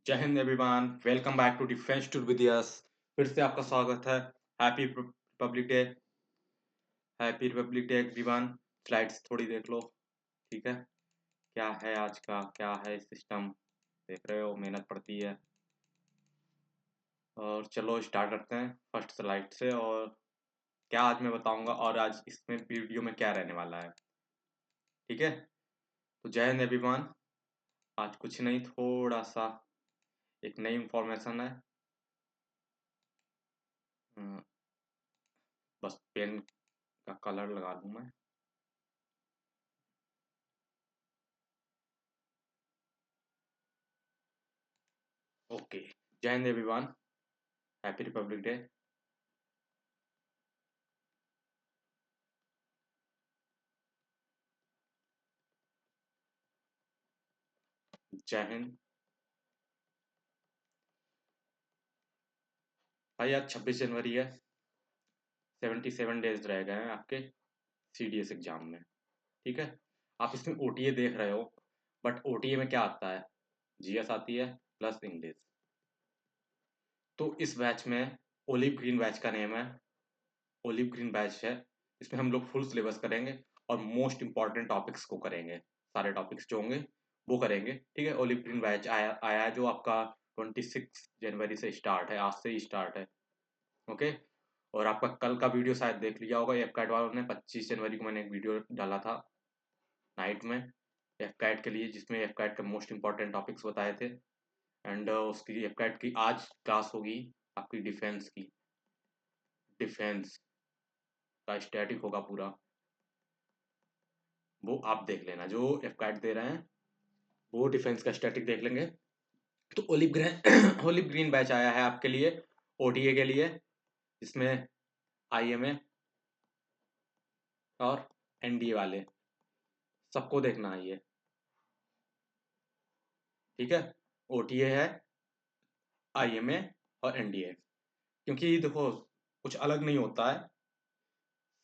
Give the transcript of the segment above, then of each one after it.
जय हिंद everyone, welcome back to defence to videos. फिर से आपका स्वागत है। Happy Republic Day. Happy Republic Day everyone. Slides थोड़ी देख लो। ठीक है, क्या है आज का, क्या है सिस्टम, देख रहे हो, मेहनत पड़ती है। और चलो स्टार्ट करते हैं फर्स्ट स्लाइड से। और क्या आज मैं बताऊंगा और आज इसमें वीडियो में क्या रहने वाला है। ठीक है, तो जय हिंद एवरीवन। आज कुछ नहीं, थोड़ा सा एक नई इंफॉर्मेशन है। हम्म, बस पेन का कलर लगा दूं मैं। ओके, जय हिंद एवरीवन, हैप्पी रिपब्लिक डे। जय हिंद भाई। आज 26 जनवरी है। 77 डेज रह गए हैं आपके CDS एग्जाम में। ठीक है, आप इसमें OTA देख रहे हो, बट OTA में क्या आता है? GS आती है प्लस इंग्लिश। तो इस बैच में ओलिव ग्रीन बैच का नेम है, ओलिव ग्रीन बैच है। इसमें हम लोग फुल सिलेबस करेंगे और मोस्ट इंपॉर्टेंट टॉपिक्स को करेंगे। सारे टॉपिक्स जो होंगे वो करेंगे। ठीक है, ओलिव ग्रीन बैच आया आया है जो आपका 26 जनवरी से स्टार्ट है, आज से ही स्टार्ट है। ओके, और आपका कल का वीडियो शायद देख लिया होगा। एफ कैट वालों ने 25 जनवरी को मैंने एक वीडियो डाला था नाइट में एफ कैट के लिए, जिसमें एफ कैट के मोस्ट इंपॉर्टेंट टॉपिक्स बताए थे। एंड उसकी एफ कैट की आज क्लास होगी आपकी डिफेंस की। डिफेंस का स्टैटिक होगा पूरा, वो आप देख लेना। जो एफ कैट दे रहे हैं वो डिफेंस का स्टैटिक देख लेंगे। तो olive green olive green batch आया है आपके लिए OTA के लिए, जिसमें IMA और NDA वाले सबको देखना है ये। ठीक है, OTA है, IMA और NDA। क्योंकि देखो, कुछ अलग नहीं होता है,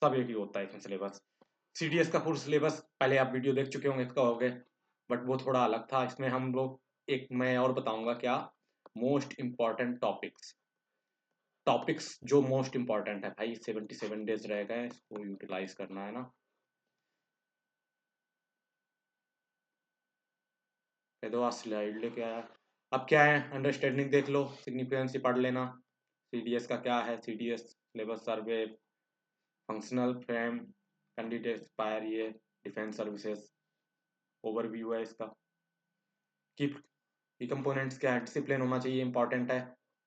सब एक ही होता है इसमें सिलेबस। CDS का पूरा सिलेबस पहले आप वीडियो देख चुके होंगे, इसका होगे, बट वो थोड़ा अलग था। इसमें हम लोग एक मैं और बताऊंगा क्या, मोस्ट इम्पॉर्टेंट टॉपिक्स। टॉपिक्स जो मोस्ट इम्पॉर्टेंट है भाई, 77 डेज रह गए, इसको यूटिलाइज करना है ना। ये दो स्लाइड लेके आया। अब क्या है, अंडरस्टैंडिंग देख लो, सिग्निफिकेंस पढ़ लेना। CDS का क्या है, CDS सिलेबस सर्वे, फंक्शनल फ्रेम, कैंडिडेट एक्सपायर, ये डिफेंस सर्विसेज ओवरव्यू है इसका। की की कंपोनेंट्स क्या है, डिसिप्लिन होना चाहिए, इंपॉर्टेंट है।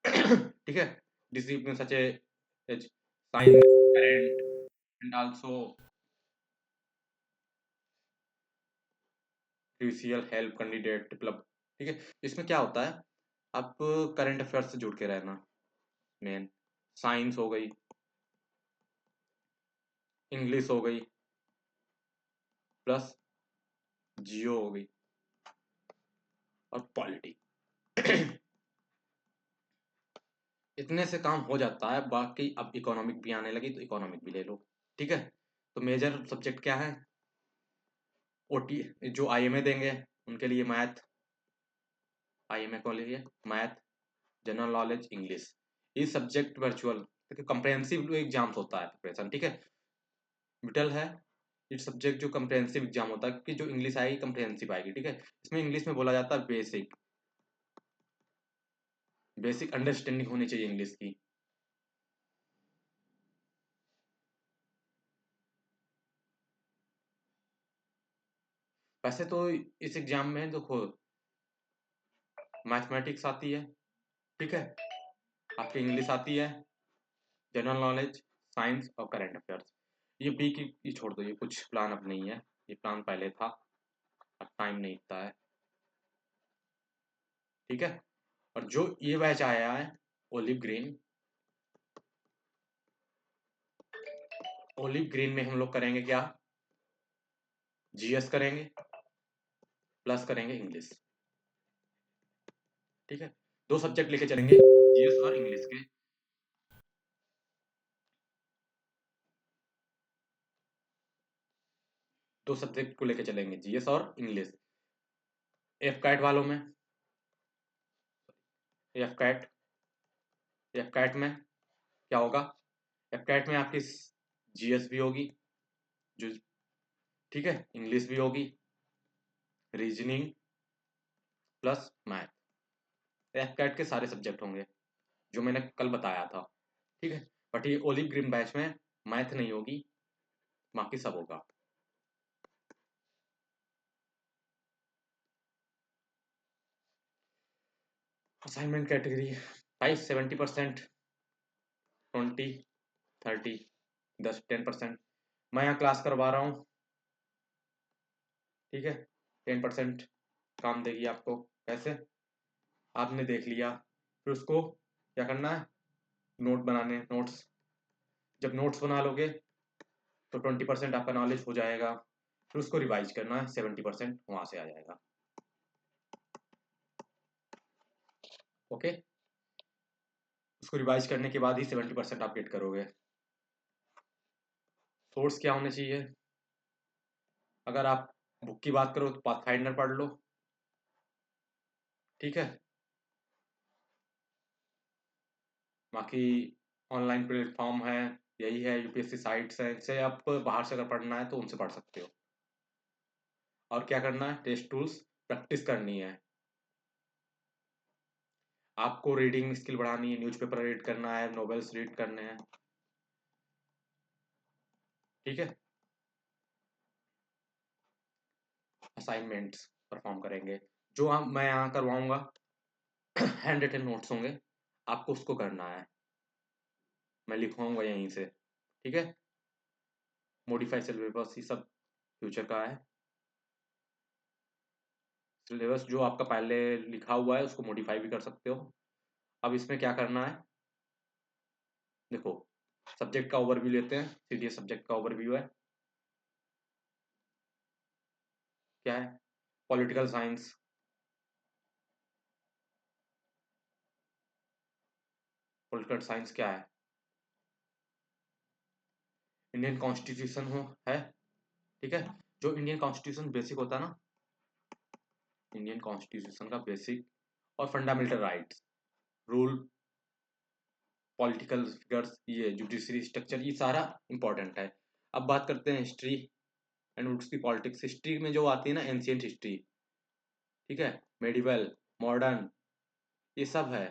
ठीक है, discipline such a sign current and also crucial help candidate develop. ठीक है, इसमें क्या होता है, आप करंट अफेयर्स से जुड़ के रहना। मेन साइंस हो गई, इंग्लिश हो गई, प्लस जियो हो गई, और पॉलिटी। इतने से काम हो जाता है। बाकी अब इकोनॉमिक भी आने लगी तो इकोनॉमिक भी ले लो। ठीक है, तो मेजर सब्जेक्ट क्या है, OT जो IMA देंगे उनके लिए मैथ, IMA को लिए मैथ, जनरल नॉलेज, इंग्लिश, ये सब्जेक्ट वर्चुअल कंप्रहेंसिव एग्जाम्स होता है प्रिपरेशन। ठीक है, मिडल है ये सब्जेक्ट जो कंप्रहेंसिव एग्जाम होता है, कि जो इंग्लिश आएगी कंप्रहेंसिव आएगी। ठीक है, इसमें इंग्लिश में बोला जाता है बेसिक, बेसिक अंडरस्टैंडिंग होनी चाहिए इंग्लिश की। वैसे तो इस एग्जाम में देखो, मैथमेटिक्स आती है, ठीक है, आपकी इंग्लिश आती है, जनरल नॉलेज, साइंस और करंट अफेयर्स। ये बी की ये छोड़ दो, ये कुछ प्लान अब नहीं है, ये प्लान पहले था, अब टाइम नहीं इतना है। ठीक है, और जो ये बैच आया है ओलिव ग्रीन, ओलिव ग्रीन में हम लोग करेंगे क्या, GS करेंगे प्लस करेंगे इंग्लिश। ठीक है, दो सब्जेक्ट लेके चलेंगे, GS और इंग्लिश के। दो सब्जेक्ट को लेके चलेंगे, GS और इंग्लिश। एफ कैट वालों में एफ कैट, एफ कैट में क्या होगा, एफ कैट में आपकी जीएस भी होगी, जो ठीक है, इंग्लिश भी होगी, reasoning plus math, AFCAT के सारे सब्जेक्ट होंगे जो मैंने कल बताया था, ठीक है। बट ये ओलिव ग्रीन बैच में मैथ नहीं होगी, बाकी सब होगा। असाइनमेंट कैटेगरी भाई 70%, 20, 30, 10 10%। मैं यहाँ क्लास करवा रहा हूँ, ठीक है, 10% काम देगी आपको। कैसे, आपने देख लिया, फिर उसको क्या करना है, नोट बनाने, नोट्स। जब नोट्स बना लोगे तो 20% आपका नॉलेज हो जाएगा, फिर उसको रिवाइज करना है, 70% वहां से आ जाएगा। ओके, उसको रिवाइज करने के बाद ही 70% आप गेट करोगे। सोर्स क्या होने चाहिए, अगर आप बुक की बात करो तो पाथफाइंडर पढ़ लो, ठीक है। बाकी ऑनलाइन प्लेटफॉर्म है, यही है, यूपीएससी साइट्स है, इनसे आप बाहर से अगर पढ़ना है तो उनसे पढ़ सकते हो। और क्या करना है, टेस्ट टूल्स प्रैक्टिस करनी है, आपको रीडिंग स्किल बढ़ानी है, न्यूज़पेपर रीड करना है, नॉवेल्स रीड करने हैं, ठीक है। असाइनमेंट्स परफॉर्म करेंगे, जो मैं यहाँ करवाऊंगा हैंड रिटन नोट्स होंगे, आपको उसको करना है, मैं लिखवाऊंगा यहीं से, ठीक है। मॉडिफाई सिलेबस ये सब फ्यूचर का है, सिलेबस जो आपका पहले लिखा हुआ है उसको मॉडिफाई भी कर सकते हो। अब इसमें क्या करना है, देखो, सब्जेक्ट का ओवरव्यू लेते हैं, सीडीएस सब्जेक्ट का ओवरव्यू है, क्या है, पॉलिटिकल साइंस, पॉलिटिकल साइंस क्या है, इंडियन कॉन्स्टिट्यूशन हो है, ठीक है। जो इंडियन कॉन्स्टिट्यूशन बेसिक होता है ना, इंडियन कॉन्स्टिट्यूशन का बेसिक और fundamental rights, rule, political figures, ये जुडिशरी स्ट्रक्चर, ये सारा इंपॉर्टेंट है। अब बात करते हैं हिस्ट्री एंड उसकी पॉलिटिक्स। हिस्ट्री में जो आती है ना, एंशियंट हिस्ट्री, ठीक है, मेडिवल, मॉडर्न, ये सब है।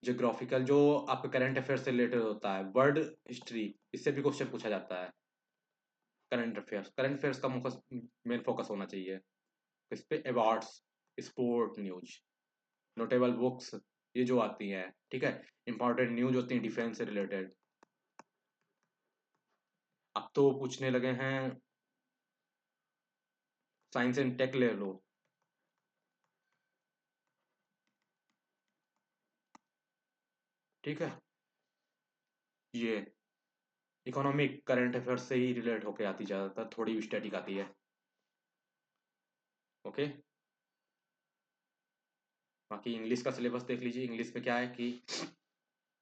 ज्योग्राफिकल जो आपके करंट अफेयर से रिलेटेड होता है, वर्ल्ड हिस्ट्री, इससे भी क्वेश्चन पूछा जाता है। करंट अफेयर्स का मेन फोकस होना चाहिए इस पे, awards, sport news, notable books, ये जो आती हैं, ठीक है, इंपॉर्टेंट न्यूज होती हैं डिफेंस से रिलेटेड। अब तो पूछने लगे हैं, साइंस एंड टेक ले लो, ठीक है, ये इकोनॉमिक करंट अफेयर से ही रिलेट होके आती, ज़्यादातर थोड़ी भी स्टैटिक आती है। ओके, बाकी इंग्लिश का सिलेबस देख लीजिए। इंग्लिश में क्या है कि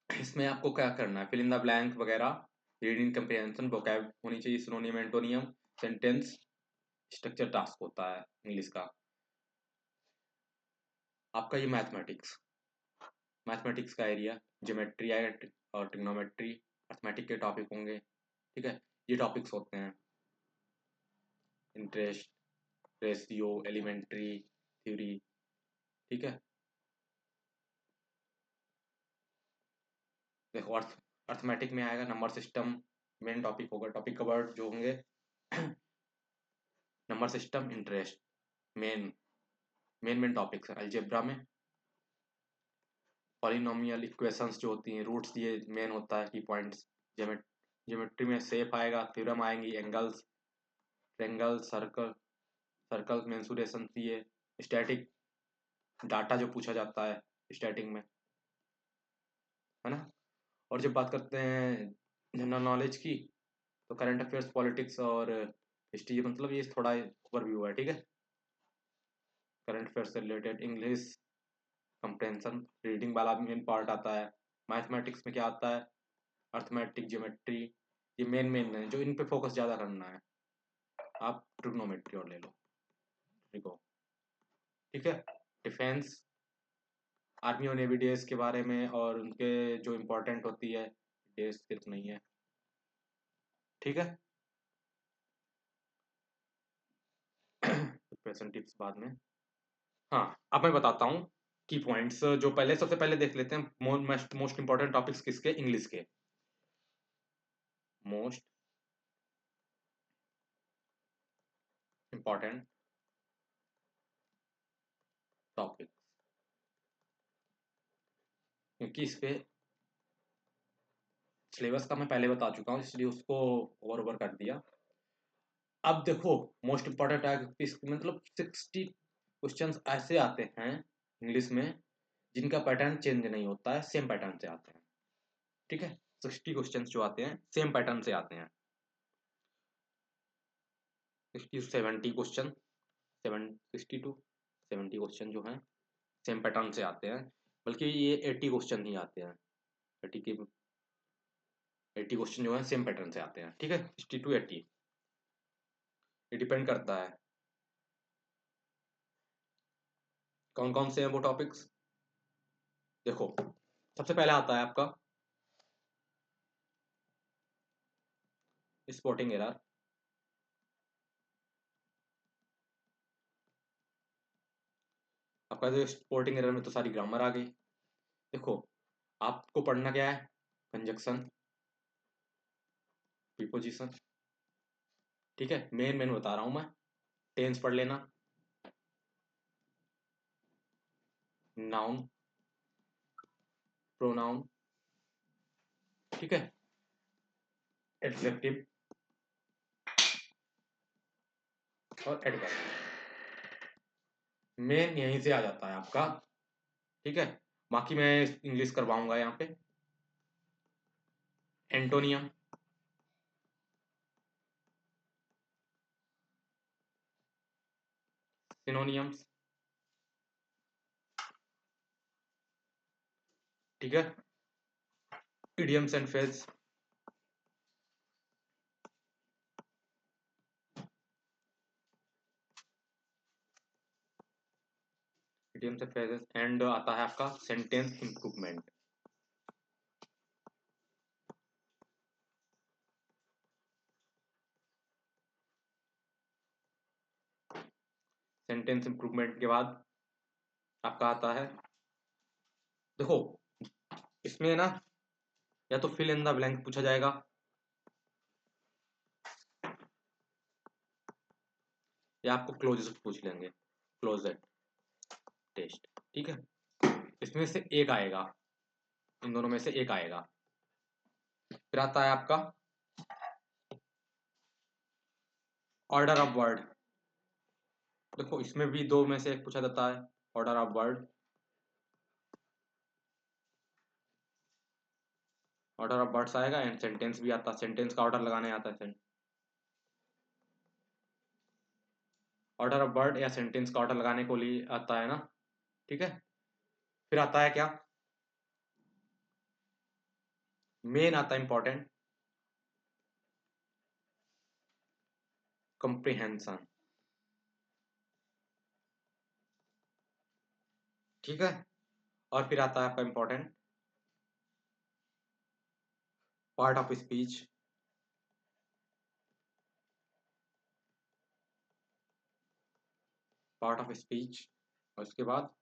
इसमें आपको क्या करना है, फिल इन द ब्लैंक वगैरह, रीडिंग कंप्रिहेंशन, वोकैब होनी चाहिए, synonym antonym, sentence structure task होता है इंग्लिश का। आपका ये मैथमेटिक्स, मैथमेटिक्स का एरिया, ज्योमेट्री और ट्रिग्नोमेट्री, अर्थमेटिक के टॉपिक होंगे, ठीक है। ये टॉपिक्स होते हैं, इंटरेस्ट, रेशियो, एलिमेंट्री थ्योरी, ठीक है। देखो, अर्थमेटिक में आएगा नंबर सिस्टम, मेन टॉपिक होगा, टॉपिक कवर्ड जो होंगे number system, interest, main main main topics है। अलजेब्रा में पॉलिनोमियल इक्वेशंस जो होती हैं, रूट्स, ये मेन होता है की पॉइंट्स। ज्योमेट्री में शेप आएगा, थ्योरम आएंगी, angles, triangle, circle, circle mensuration, ये स्टैटिक डाटा जो पूछा जाता है स्टैटिक में, है ना। और जब बात करते हैं जनरल नॉलेज की, तो करंट अफेयर्स, पॉलिटिक्स और हिस्ट्री, मतलब ये थोड़ा ओवरव्यू है, ठीक है। करंट अफेयर्स से रिलेटेड इंग्लिश कंप्रेंशन, रीडिंग वाला मेन पार्ट आता है। मैथमेटिक्स में क्या आता है, अर्थमेटिक, ज्योमेट्री, ये मेन मेन है जो इन पे फोकस ज़्यादा करना है। आप ट्रिग्नोमेट्री और ले लो, ठीक हो, ठीक है। डिफेंस, आर्मी और नेवी डेज के बारे में, और उनके जो इम्पोर्टेंट होती है, डेज सिर्फ नहीं है, ठीक है। प्रेजेंट टिप्स बाद में। हाँ, अब मैं बताता हूँ की पॉइंट्स। जो पहले, सबसे पहले देख लेते हैं मोस्ट इंपॉर्टेंट टॉपिक्स किसके, इंग्लिश के। मोस्ट इंपॉर्टेंट टॉपिक्स, क्योंकि इस पे सिलेबस का मैं पहले बता चुका हूँ, इसलिए उसको ओवर ओवर कर दिया। अब देखो, मोस्ट इंपॉर्टेंट टॉपिक्स मतलब 60 क्वेश्चंस ऐसे आते हैं इंग्लिश में जिनका पैटर्न चेंज नहीं होता है, सेम पैटर्न से आते हैं, ठीक है। 60 क्वेश्चंस जो आते हैं सेम पैटर्न से आते हैं। 70 क्वेश्चन, 60 टू 70 क्वेश्चन जो हैं सेम पैटर्न से आते हैं, बल्कि ये 80 क्वेश्चन ही आते हैं। 80 के 80 क्वेश्चन जो हैं सेम पैटर्न से आते हैं, ठीक है। 60 टू 80, ये डिपेंड करता है कौन कौन से हैं वो टॉपिक्स। देखो, सबसे पहले आता है आपका स्पोर्टिंग एरर। आपका जो स्पोर्टिंग एरर में तो सारी ग्रामर आ गई। देखो, आपको पढ़ना क्या है, कंजक्शन, प्रीपोजिशन, ठीक है। मेन मेन बता रहा हूं मैं। टेंस पढ़ लेना, नाउन, प्रोनाउन, ठीक है, एडजेक्टिव और एडवर्ब। मेन यहीं से आ जाता है आपका, ठीक है। बाकी मैं इंग्लिश करवाऊंगा यहाँ पे। एंटोनियम, सिनोनियम्स, ठीक है, idioms and phrase, idioms and phrases, and आता है आपका सेंटेंस इंप्रूवमेंट। सेंटेंस इंप्रूवमेंट के बाद आपका आता है, देखो इसमें ना या तो फिल इन द ब्लैंक पूछा जाएगा, या आपको क्लोजेस्ट पूछ लेंगे, क्लोजेट टेस्ट, ठीक है। इसमें से एक आएगा, इन दोनों में से एक आएगा। फिर आता है आपका ऑर्डर ऑफ वर्ड। देखो, इसमें भी दो में से एक पूछा जाता है, order of word. Order of words आएगा, एंड सेंटेंस भी आता है, सेंटेंस का ऑर्डर लगाने आता है। ऑर्डर ऑफ वर्ड या सेंटेंस का ऑर्डर लगाने को लिए आता है ना, ठीक है। फिर आता है क्या, मेन आता है इंपॉर्टेंट, कंप्रीहेंशन, ठीक है। और फिर आता है आपका important part of speech, part of speech. और उसके बाद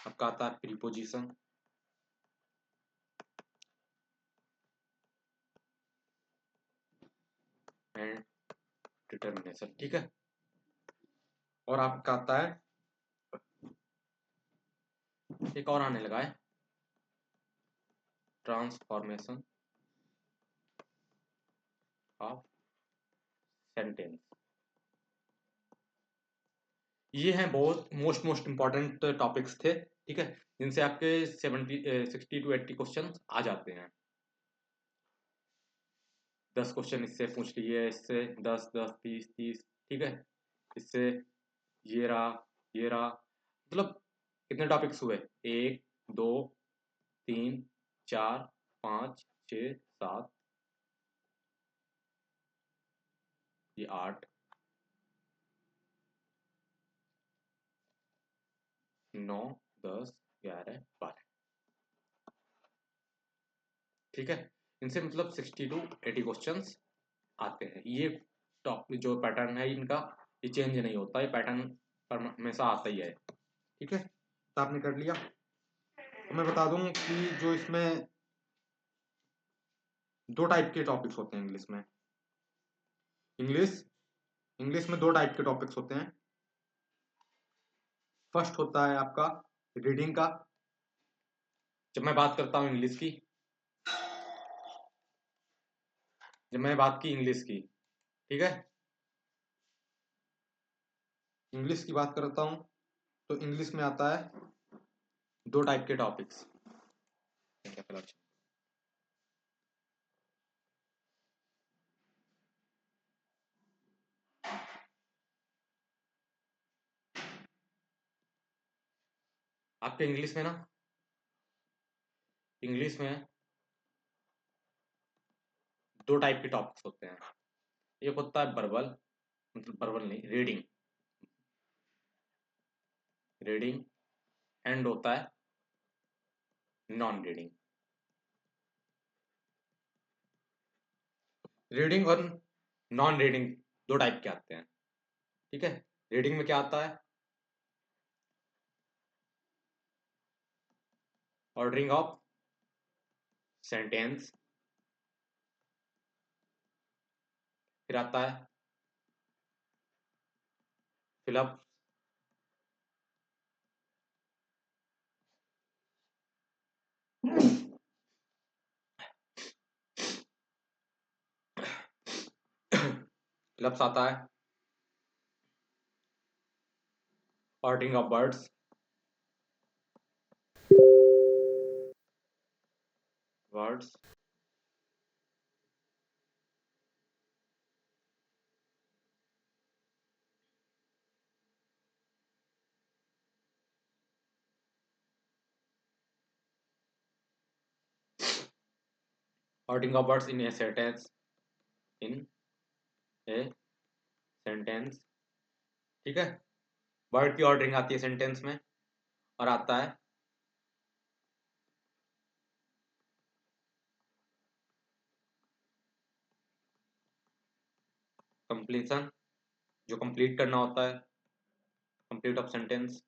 आपका आता है प्रीपोजिशन एंड डिटर्मिनेशन, ठीक है। और आपका आता है एक और आने लगा है, ट्रांसफॉर्मेशन ऑफ सेंटेंस। ये हैं बहुत मोस्ट मोस्ट इंपॉर्टेंट टॉपिक्स थे, ठीक है, जिनसे आपके 60 टू 80 क्वेश्चन आ जाते हैं। 10 क्वेश्चन इससे पूछ लिए, इससे 10 10 30 30, ठीक है। इससे ये रहा, ये रहा, मतलब कितने टॉपिक्स हुए, 1 2 3 4 5 6 7, ये 8 9 10 11 12। ठीक है, इनसे मतलब 60 to 80 क्वेश्चंस आते हैं। ये टॉप जो पैटर्न है इनका, ये चेंज नहीं होता, ये पैटर्न हमेशा आता ही है। ठीक है, तो आपने कर लिया। तो मैं बता दूं कि जो इसमें 2 टाइप के टॉपिक्स होते हैं इंग्लिश में। इंग्लिश में 2 टाइप के टॉपिक्स होते हैं। फर्स्ट होता है आपका रीडिंग का। जब मैं बात करता हूं इंग्लिश की, जब मैं बात की इंग्लिश की, ठीक है, इंग्लिश की बात करता हूं तो इंग्लिश में आता है 2 टाइप के टॉपिक्स। आपके इंग्लिश में ना, इंग्लिश में 2 टाइप के टॉपिक्स होते हैं। एक होता है वर्बल, मतलब वर्बल नहीं, रीडिंग, रीडिंग, एंड होता है नॉन रीडिंग। रीडिंग और नॉन रीडिंग 2 टाइप के आते हैं। ठीक है, रीडिंग में क्या आता है? ऑर्डरिंग ऑफ सेंटेंस, फिर आता है फिलअप, फिलअप्स आता है, ordering of words, words, ordering of words in a sentence, in a sentence. ठीक है, वर्ड की ऑर्डरिंग आती है सेंटेंस में, और आता है कंप्लीशन, जो कंप्लीट करना होता है, कंप्लीट ऑफ सेंटेंस।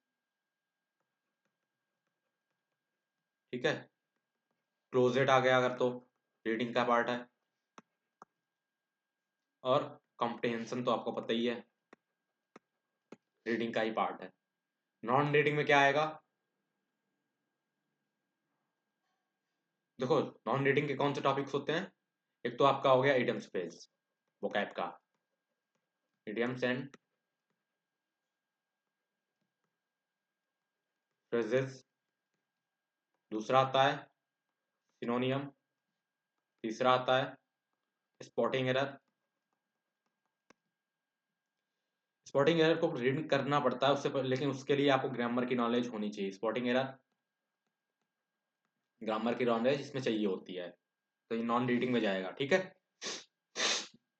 ठीक है, क्लोजेट आ गया अगर तो रीडिंग का पार्ट है, और कॉम्प्रिहेंशन तो आपको पता ही है, रीडिंग का ही पार्ट है। नॉन रीडिंग में क्या आएगा? देखो, नॉन रीडिंग के कौन से टॉपिक्स होते हैं? एक तो आपका हो गया इडियम्स फ्रेज, वोकैब का, इडियम्स एंड फ्रेजेस। दूसरा आता है सिनोनियम। तीसरा आता है स्पॉटिंग एरर। स्पॉटिंग एरर को रीड करना पड़ता है उससे लेकिन उसके लिए आपको ग्रामर की नॉलेज होनी चाहिए। स्पॉटिंग एरर, ग्रामर की नॉलेज इसमें चाहिए होती है, तो ये नॉन रीडिंग में जाएगा। ठीक है,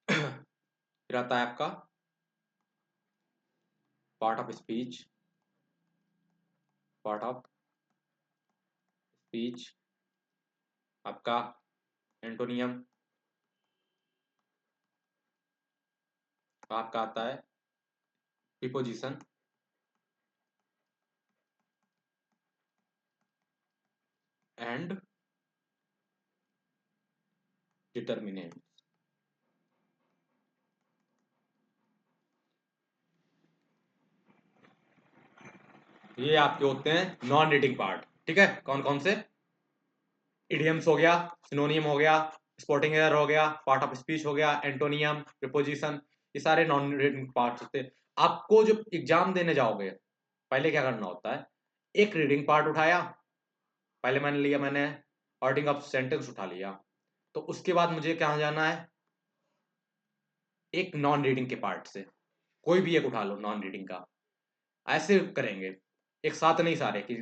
फिर आता है आपका part of speech, part of speech, आपका एंटोनियम, आपका आता है प्रीपोजिशन, एंड डिटर्मिनेंट। ये आपके होते हैं नॉन रीडिंग पार्ट। ठीक है, कौन कौन से? इडियम्स हो गया, सिनोनियम हो गया, स्पॉटिंग एरर हो गया, पार्ट ऑफ स्पीच हो गया, एंटोनियम, प्रीपोजिशन, ये सारे नॉन रीडिंग पार्ट्स होते हैं। आपको जो एग्जाम देने जाओगे, पहले क्या करना होता है? एक रीडिंग पार्ट उठाया, पहले मैंने ऑर्डिंग ऑफ सेंटेंस उठा लिया, तो उसके बाद मुझे कहाँ जाना है? एक नॉन रीडिंग के पार्ट से कोई भी एक उठा लो नॉन रीडिंग का। ऐसे करेंगे, एक साथ नहीं सारे कि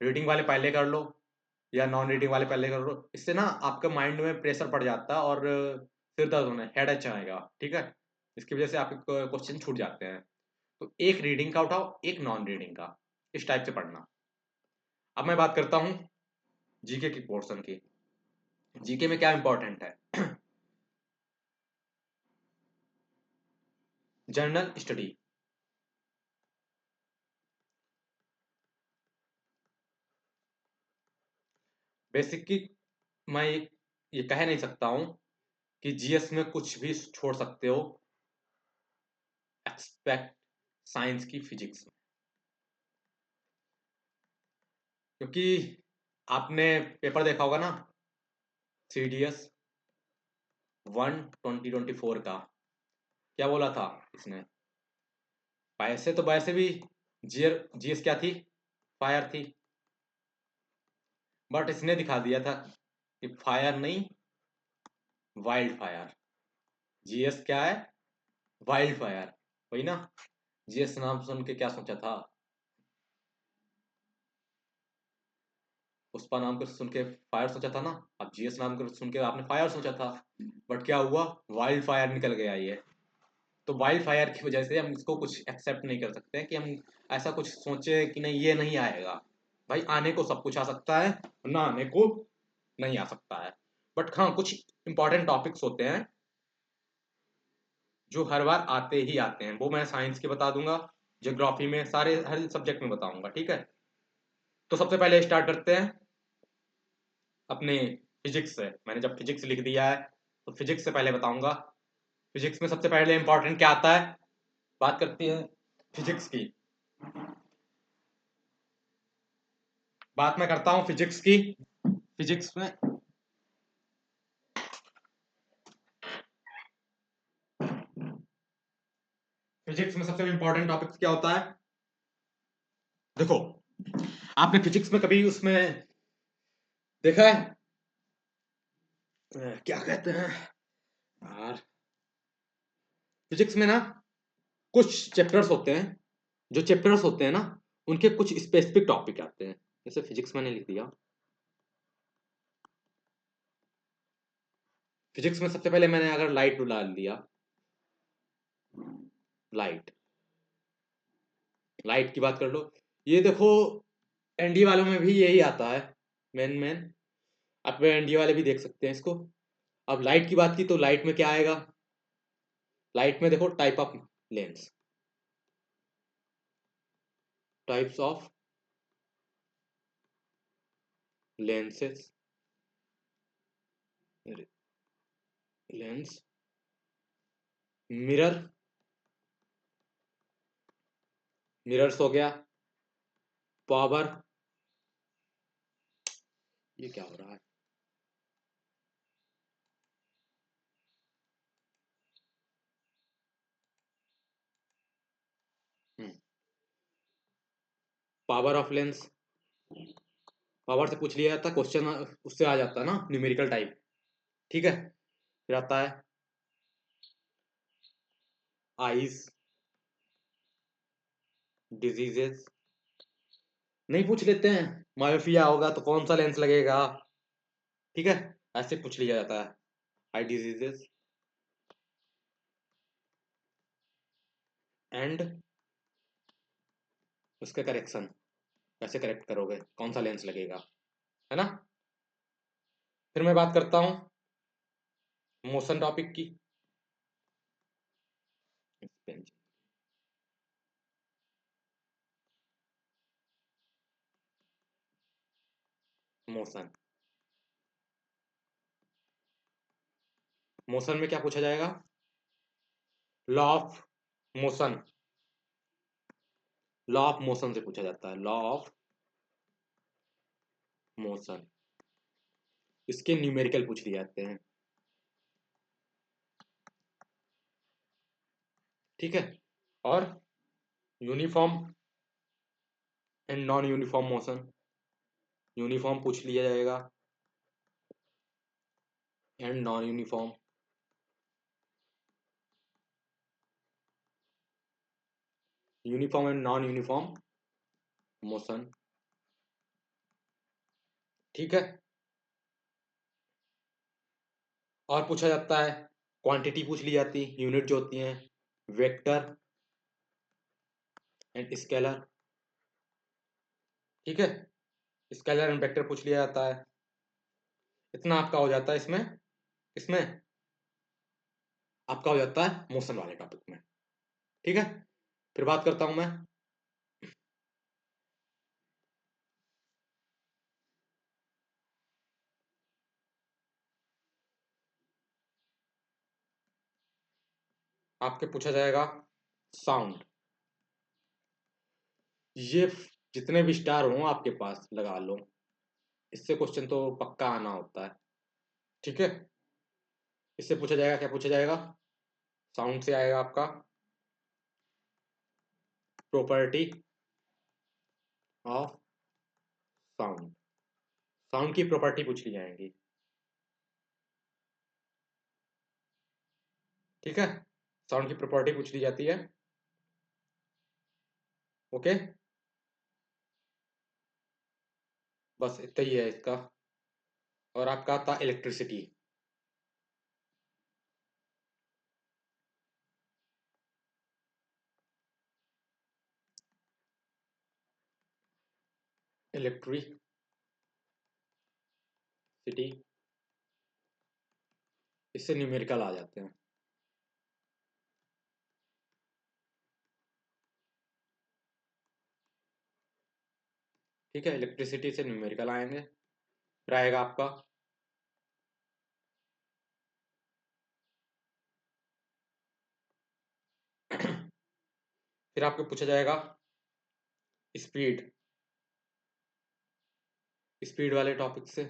रीडिंग वाले पहले कर लो या नॉन रीडिंग वाले पहले कर लो। इससे ना आपके माइंड में प्रेशर पड़ जाता है और सिर दर्द होने, हेड एच आएगा। ठीक है, इसकी वजह से आपके क्वेश्चन छूट जाते हैं। तो एक रीडिंग का उठाओ, एक नॉन रीडिंग का, इस टाइप से पढ़ना। अब मैं बात करता हूँ जीके की पोर्शन की। जीके में क्या इंपॉर्टेंट है? जनरल स्टडी, बेसिक की मैं ये कह नहीं सकता हूँ कि जीएस में कुछ भी छोड़ सकते हो एक्सपेक्ट साइंस की फिजिक्स में, क्योंकि आपने पेपर देखा होगा ना, सीडीएस 1/2024 का। क्या बोला था इसने? वैसे तो वैसे भी जीएस क्या थी? फायर थी। बट इसने दिखा दिया था कि फायर नहीं, वाइल्ड फायर। जीएस क्या है? Wild fire. वही ना? जीएस नाम सुन के क्या सोचा था? पुष्पा नाम को सुन के फायर सोचा था ना। अब जीएस नाम को सुन के आपने फायर सोचा था, बट क्या हुआ? वाइल्ड फायर निकल गया ये। तो वाइल्ड फायर की वजह से हम इसको कुछ एक्सेप्ट नहीं कर सकते कि हम ऐसा कुछ सोचे कि नहीं ये नहीं आएगा। भाई आने को सब कुछ आ सकता है, ना आने को नहीं आ सकता है। बट हाँ, कुछ इंपॉर्टेंट टॉपिक्स होते हैं जो हर बार आते ही आते हैं, वो मैं साइंस के बता दूंगा, ज्योग्राफी में, सारे हर सब्जेक्ट में बताऊंगा, ठीक है? तो सबसे पहले स्टार्ट करते हैं अपने फिजिक्स से। मैंने जब फिजिक्स लिख दिया है तो फिजिक्स से पहले बताऊंगा। फिजिक्स में सबसे पहले इंपॉर्टेंट क्या आता है? बात करती है फिजिक्स की। बात मैं करता हूं फिजिक्स की। फिजिक्स में फिजिक्स में सबसे इंपॉर्टेंट टॉपिक क्या होता है? देखो, आपने फिजिक्स में कभी उसमें देखा है क्या कहते हैं यार, फिजिक्स में ना कुछ चैप्टर्स होते हैं, जो चैप्टर्स होते हैं ना उनके कुछ स्पेसिफिक टॉपिक आते हैं। जैसे फिजिक्स मैंने लिख दिया। फिजिक्स में सबसे पहले मैंने अगर लाइट डाल दिया, लाइट, लाइट की बात कर लो। ये देखो, एनडीए वालों में भी यही आता है मेन मेन। आप एनडीए वाले भी देख सकते हैं इसको। अब लाइट की बात की तो लाइट में क्या आएगा? लाइट में देखो type of lens, types of lenses, lens, mirror, mirrors हो गया, पावर, ये क्या हो रहा है? पावर ऑफ लेंस, पावर से पूछ लिया जाता क्वेश्चन, उससे आ जाता है ना न्यूमेरिकल टाइप, ठीक है? फिर आता है आईज डिजीजेस। नहीं पूछ लेते हैं मायोपिया होगा तो कौन सा लेंस लगेगा, ठीक है? ऐसे पूछ लिया जाता है आई डिजीजेस। एंड उसका करेक्शन, कैसे करेक्ट करोगे, कौन सा लेंस लगेगा, है ना? फिर मैं बात करता हूँ मोशन टॉपिक की। मोशन, मोशन में क्या पूछा जाएगा? Law of motion, law of motion से पूछा जाता है, लॉ ऑफ मोशन। इसके न्यूमेरिकल पूछ लिए जाते हैं, ठीक है? और uniform and non uniform motion, uniform पूछ लिया जाएगा and non uniform, uniform and non uniform motion, ठीक है? और पूछा जाता है क्वांटिटी पूछ ली जाती, यूनिट जो होती हैं, वेक्टर एंड स्केलर, ठीक है? स्केलर एंड वेक्टर पूछ लिया जाता है। इतना आपका हो जाता है इसमें, इसमें आपका हो जाता है मोशन वाले टॉपिक में। ठीक है, फिर बात करता हूं मैं। आपके पूछा जाएगा साउंड। ये जितने भी स्टार हो आपके पास लगा लो, इससे क्वेश्चन तो पक्का आना होता है। ठीक है, इससे पूछा जाएगा, क्या पूछा जाएगा? साउंड से आएगा आपका प्रॉपर्टी ऑफ साउंड। साउंड की प्रॉपर्टी पूछ ली जाएंगी। ठीक है, साउंड की प्रॉपर्टी पूछ ली जाती है। ओके, बस इतना ही है इसका। और आपका था इलेक्ट्रिसिटी। इलेक्ट्रिसिटी, इससे न्यूमेरिकल आ जाते हैं। ठीक है, इलेक्ट्रिसिटी से न्यूमेरिकल आएंगे। फिर आएगा आपका फिर आपको पूछा जाएगा स्पीड। स्पीड वाले टॉपिक से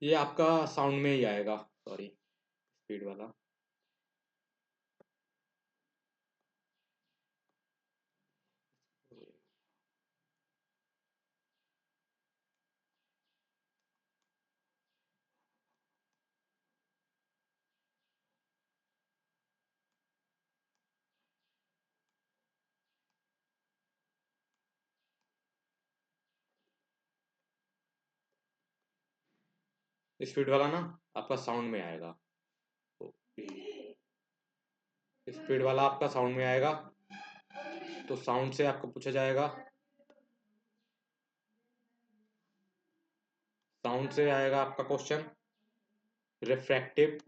ये आपका साउंड में ही आएगा, सॉरी, स्पीड वाला। स्पीड वाला ना आपका साउंड में आएगा। स्पीड वाला आपका साउंड में आएगा, तो साउंड से आपको पूछा जाएगा, साउंड से आएगा आपका question refractive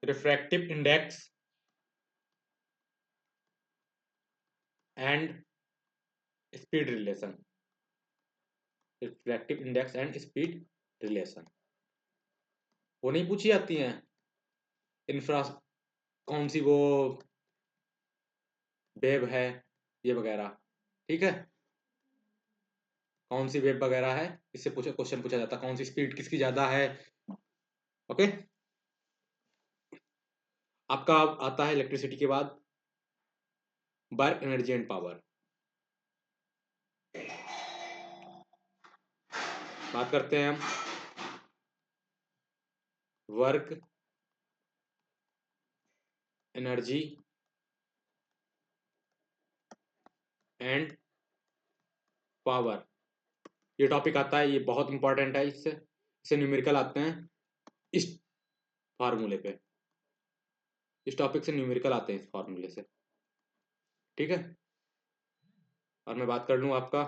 refractive index and speed relation. Refractive index and speed relation वो नहीं पूछी जाती हैं। इंफ्रा कौन सी वो वेब है, ये वगैरह। ठीक है, कौन सी वेब वगैरह है, इससे पूछा क्वेश्चन पूछा जाता है कौन सी स्पीड किसकी ज्यादा है। ओके, आपका आता है इलेक्ट्रिसिटी के बाद वर्क, एनर्जी एंड पावर। बात करते हैं हम वर्क, एनर्जी एंड पावर। ये टॉपिक आता है, ये बहुत इंपॉर्टेंट है। इससे इससे न्यूमेरिकल आते हैं इस फार्मूले पे। इस टॉपिक से न्यूमेरिकल आते हैं इस फार्मूले से। ठीक है, और मैं बात कर लूँ आपका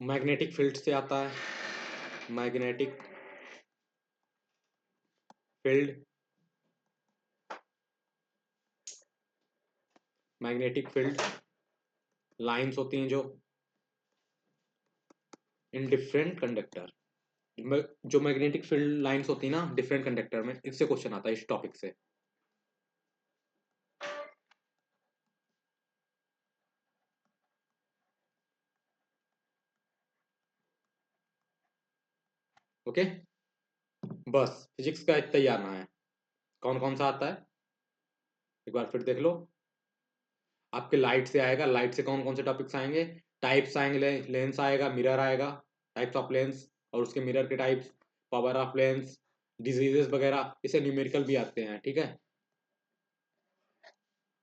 मैग्नेटिक फील्ड से आता है। Magnetic field, magnetic field lines होती हैं जो इन डिफरेंट कंडक्टर। जो मैग्नेटिक फील्ड लाइंस होती है ना डिफरेंट कंडक्टर में, इससे क्वेश्चन आता है इस टॉपिक से। ओके, बस फिजिक्स का इतना ही आना है। कौन कौन सा आता है एक बार फिर देख लो। आपके लाइट से आएगा, लाइट से कौन कौन से टॉपिक्स आएंगे? टाइप्स आएंगे, लेंस आएगा, मिरर आएगा, टाइप्स ऑफ लेंस और उसके मिरर के types, power of lens, diseases वगैरह, इसे न्यूमेरिकल भी आते हैं। ठीक है,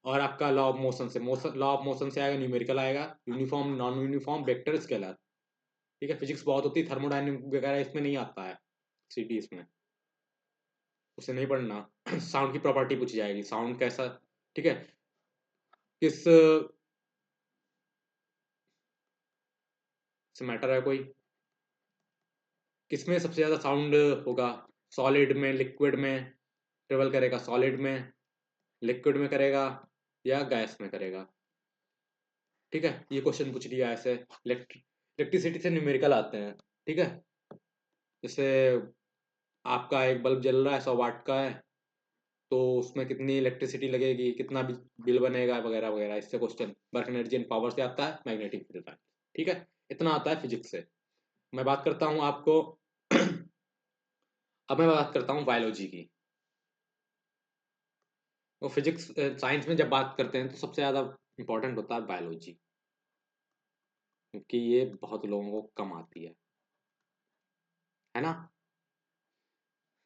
और आपका लॉ ऑफ मोशन से, लॉ ऑफ मोशन से आएगा न्यूमेरिकल आएगा, uniform, non uniform, vector, scalar. ठीक है, फिजिक्स बहुत होती है, थर्मोडायनेमिक वगैरह इसमें नहीं आता है, सीडीएस में उसे नहीं पढ़ना। साउंड की प्रॉपर्टी पूछी जाएगी, साउंड कैसा, ठीक है, किस से मैटर है कोई, किसमें सबसे ज़्यादा साउंड होगा, सॉलिड में, लिक्विड में ट्रेवल करेगा, सॉलिड में, लिक्विड में करेगा या गैस में करेगा। ठीक है, ये क्वेश्चन पूछ लिया ऐसे। इलेक्ट्रिसिटी से न्यूमेरिकल आते हैं। ठीक है, जैसे आपका एक बल्ब जल रहा है 100 वाट का है, तो उसमें कितनी इलेक्ट्रिसिटी लगेगी, कितना बिल बनेगा वगैरह वगैरह, इससे question work energy and power से आता है, मैग्नेटिक फील्ड का। ठीक है, इतना आता है फिजिक्स से। मैं बात करता हूँ आपको अब मैं बात करता हूँ बायोलॉजी की। वो फिजिक्स साइंस में जब बात करते हैं तो सबसे ज़्यादा इंपॉर्टेंट होता है बायोलॉजी, क्योंकि ये बहुत लोगों को कम आती है ना।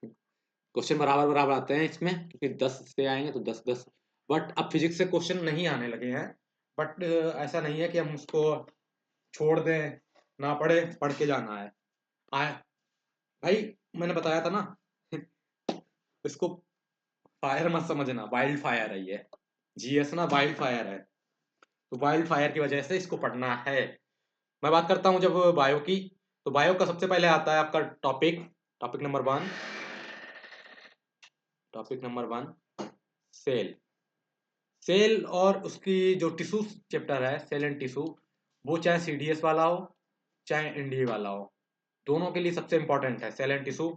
क्वेश्चन बराबर बराबर आते हैं इसमें, क्योंकि 10 से आएंगे तो 10 10। बट अब फिजिक्स से क्वेश्चन नहीं आने लगे हैं। बट ऐसा नहीं है कि हम उसको छोड़ दें, ना पढ़े, पढ़ के जाना है। आए भाई, मैंने बताया था ना, इसको फायर मत समझना, वाइल्ड फायर है ये। जीएस ना वाइल्ड फायर है, तो वाइल्ड फायर की वजह से इसको पढ़ना है। मैं बात करता हूँ जब बायो की, तो बायो का सबसे पहले आता है आपका topic, topic number 1, topic number 1, cell. Cell और उसकी जो टिश्यू चैप्टर है, सेल एंड टिश्यू, वो चाहे सीडीएस वाला हो चाहे एनडीए वाला हो, दोनों के लिए सबसे इंपॉर्टेंट है सेल एंड टिश्यू।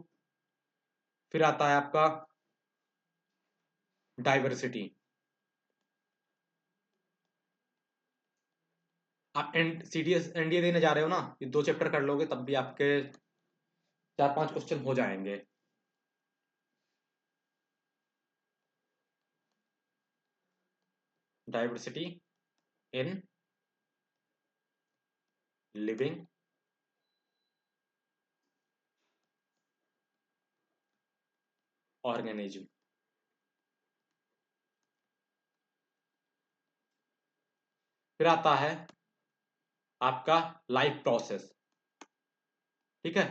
फिर आता है आपका डाइवर्सिटी। आप सीडीएस एनडीए देने जा रहे हो ना, ये 2 चैप्टर कर लोगे तब भी आपके 4 5 क्वेश्चन हो जाएंगे। Diversity in living organism. फिर आता है आपका लाइफ प्रोसेस। ठीक है,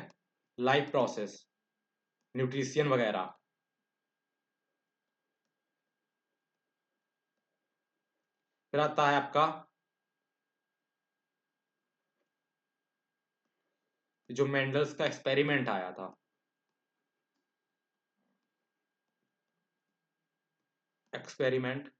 लाइफ प्रोसेस, न्यूट्रिशन वगैरह। फिर आता है आपका जो मेंडल्स का एक्सपेरिमेंट आया था, एक्सपेरिमेंट,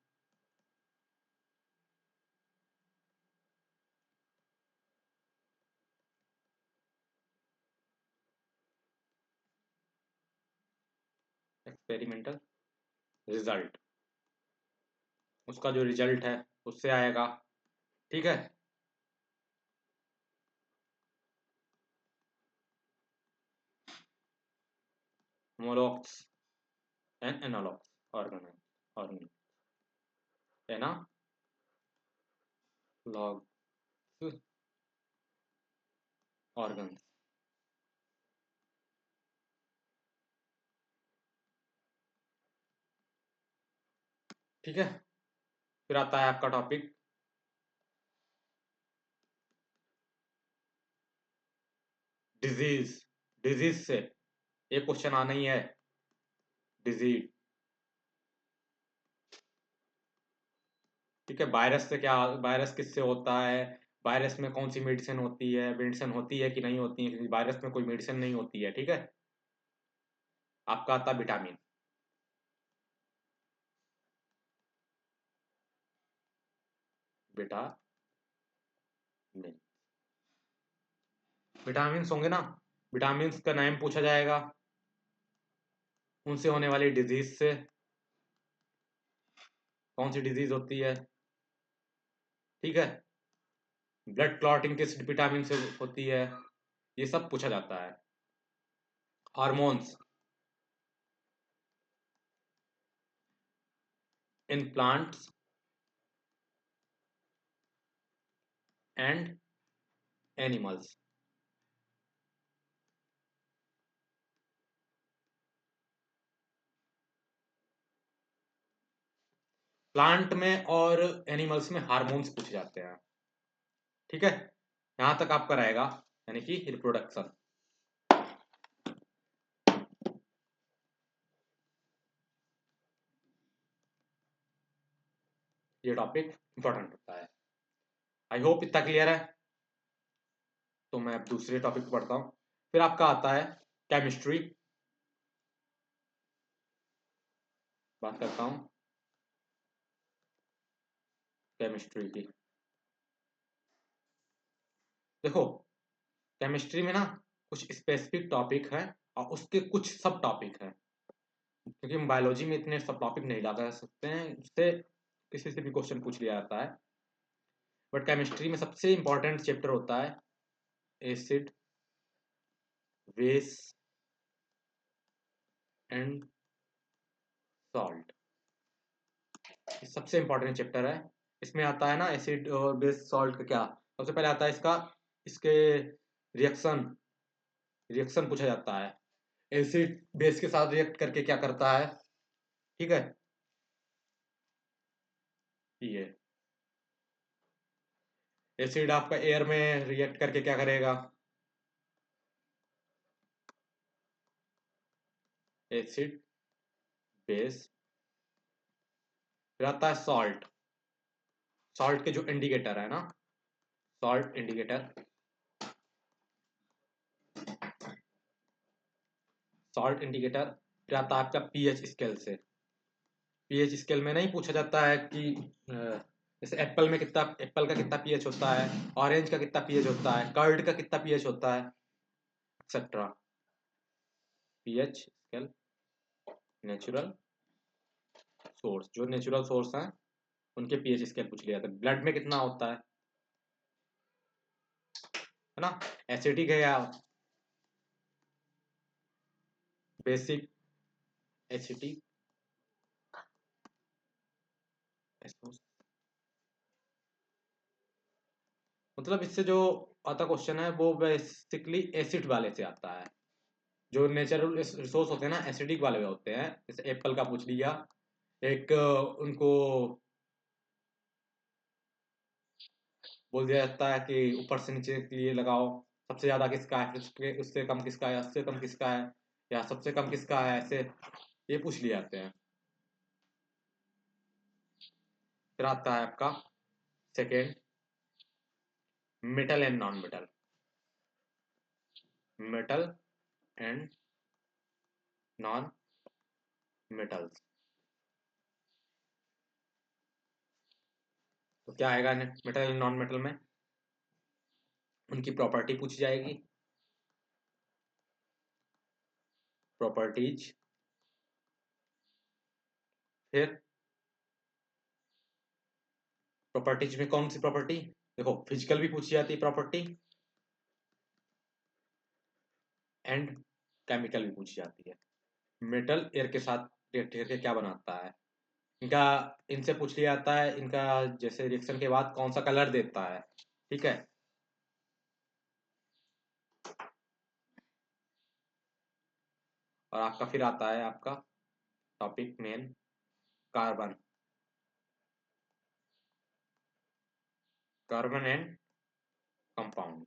एक्सपेरिमेंटल रिजल्ट, उसका जो रिजल्ट है उससे आएगा। ठीक है, homologous and analogous organ, organ analogous organ. ठीक है, फिर आता है आपका टॉपिक डिजीज। डिजीज से एक क्वेश्चन आना ही है, डिजीज। ठीक है, वायरस से क्या, वायरस किससे होता है, वायरस में कौन सी मेडिसिन होती है, मेडिसिन होती है कि नहीं होती है, क्योंकि वायरस में कोई मेडिसिन नहीं होती है। ठीक है, आपका आता है विटामिन। विटामिन, विटामिन होंगे ना, विटामिन का नाम पूछा जाएगा, उनसे होने वाली डिजीज से, कौन सी डिजीज होती है। ठीक है, ब्लड क्लॉटिंग किस विटामिन से होती है, ये सब पूछा जाता है। Hormones in plants and animals. Plant में और एनिमल्स में हार्मोन्स पूछे जाते हैं। ठीक है, यहां तक आपका रहेगा, यानी कि रिप्रोडक्शन। ये टॉपिक इंपॉर्टेंट होता है। आई होप इतना क्लियर है। तो मैं अब दूसरे टॉपिक पे पढ़ता हूँ। फिर आपका आता है केमिस्ट्री। बात करता हूँ केमिस्ट्री की। देखो, केमिस्ट्री में ना कुछ स्पेसिफिक टॉपिक है और उसके कुछ सब टॉपिक है, क्योंकि हम बायोलॉजी में इतने सब टॉपिक नहीं लगा सकते हैं, उससे किसी से भी क्वेश्चन पूछ लिया जाता है। बट केमिस्ट्री में सबसे इंपॉर्टेंट चैप्टर होता है एसिड, बेस एंड सॉल्ट। सबसे इंपॉर्टेंट चैप्टर है। इसमें आता है ना एसिड और बेस सॉल्ट का क्या, सबसे पहले आता है इसके रिएक्शन। रिएक्शन पूछा जाता है, एसिड बेस के साथ रिएक्ट करके क्या करता है। ठीक है, ये एसिड आपका एयर में रिएक्ट करके क्या करेगा, एसिड बेस। फिर आता है सॉल्ट। सॉल्ट के जो इंडिकेटर है ना, सॉल्ट इंडिकेटर। सॉल्ट इंडिकेटर फिर आता है आपका पीएच स्केल से। पीएच स्केल में नहीं पूछा जाता है कि जैसे एप्पल में कितना, एप्पल का कितना पीएच होता है, ऑरेंज का कितना पीएच होता है, कर्ड का कितना पीएच होता है, etcetera. PH scale natural source, जो नेचुरल सोर्स हैं उनके पीएच स्केल पूछ लिया था। ब्लड में कितना होता है ना, एसिडिक है या बेसिक, एसिडिक। मतलब इससे जो आता क्वेश्चन है वो बेसिकली एसिड वाले से आता है। जो नेचुरल रिसोर्स होते हैं ना एसिडिक वाले होते हैं, जैसे एप्पल का पूछ लिया। एक उनको बोल दिया जाता है कि ऊपर से नीचे के लिए लगाओ, सबसे ज्यादा किसका है, फिर उससे कम किसका है, उससे कम किसका है, या सबसे कम किसका है, ऐसे ये पूछ लिए जाते हैं। फिर आता है आपका second, metal and non metal. Metal and non metals. तो क्या आएगा मेटल एंड नॉन मेटल में, उनकी प्रॉपर्टी पूछी जाएगी। प्रॉपर्टीज। फिर प्रॉपर्टीज में कौन सी प्रॉपर्टी, देखो फिजिकल भी पूछी जाती है प्रॉपर्टी, एंड केमिकल भी पूछी जाती है। मेटल एयर के साथ रिएक्ट करके क्या बनाता है, इनका, इनसे पूछ लिया जाता है इनका जैसे रिएक्शन के बाद कौन सा कलर देता है। ठीक है, और आपका फिर आता है आपका topic main, carbon. Carbon and compound.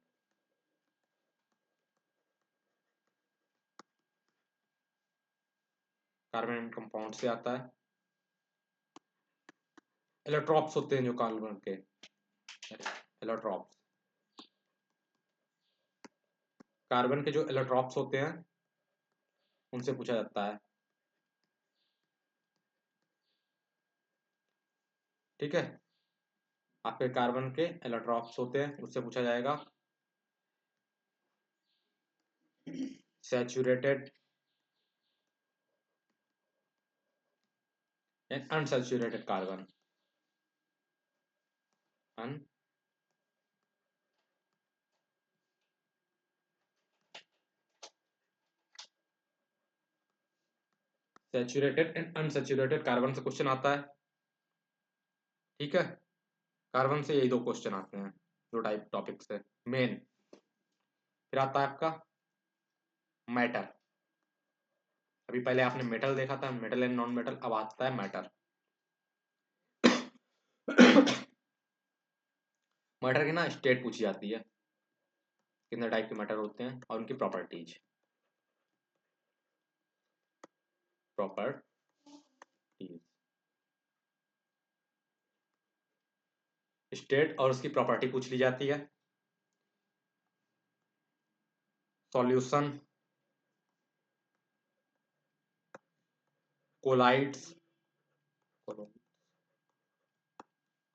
Carbon and compound से आता है एलोट्रॉप्स होते हैं जो कार्बन के, एलोट्रॉप्स। कार्बन के जो एलोट्रॉप्स होते हैं उनसे पूछा जाता है। ठीक है, आपके कार्बन के एलोट्रॉप्स होते हैं, उससे पूछा जाएगा saturated and unsaturated carbon. Saturated and unsaturated carbon से क्वेश्चन आता है। ठीक है, कार्बन से यही दो क्वेश्चन आते हैं, दो टाइप टॉपिक से मेन। फिर आता है आपका मैटर। अभी पहले आपने मेटल देखा था, मेटल एंड नॉन मेटल, अब आता है मैटर। मैटर की ना स्टेट पूछी जाती है, कितने टाइप के मैटर होते हैं और उनकी प्रॉपर्टीज। प्रॉपर्टीज, स्टेट और उसकी प्रॉपर्टी पूछ ली जाती है। सॉल्यूशन, कोलाइड्स,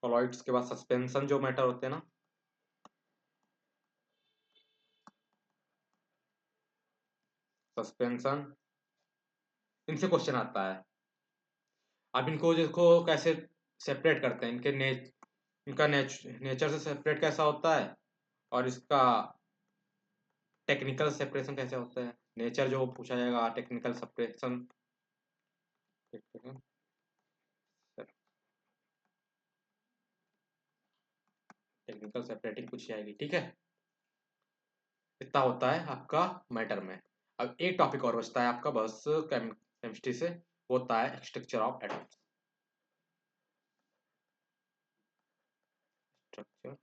कोलॉइड्स के बाद सस्पेंशन जो मैटर होते हैं ना, सस्पेंशन, इनसे क्वेश्चन आता है। अब इनको देखो कैसे सेपरेट करते हैं, इनका नेचर से सेपरेट कैसा होता है, और इसका टेक्निकल सेपरेशन कैसे होता है। नेचर जो पूछा जाएगा, टेक्निकल सेपरेशन, टेक्निकल सेपरेटिंग पूछी जाएगी, ठीक है। इतना होता है आपका मैटर में। अब एक टॉपिक और बचता है आपका बस केमिस्ट्री से, वो होता है structure of atoms. Structure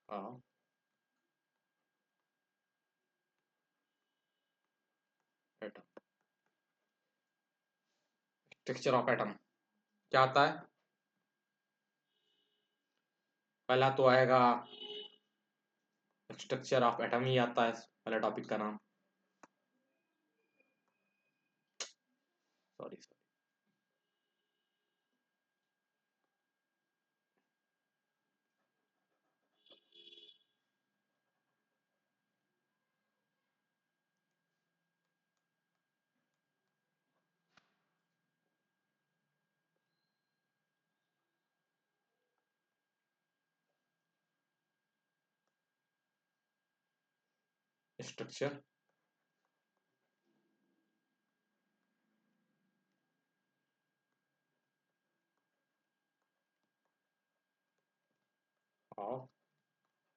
of atom. Structure of atom क्या आता है? पहला तो आएगा स्ट्रक्चर ऑफ एटम ही आता है, पहला टॉपिक का नाम। Sorry, structure of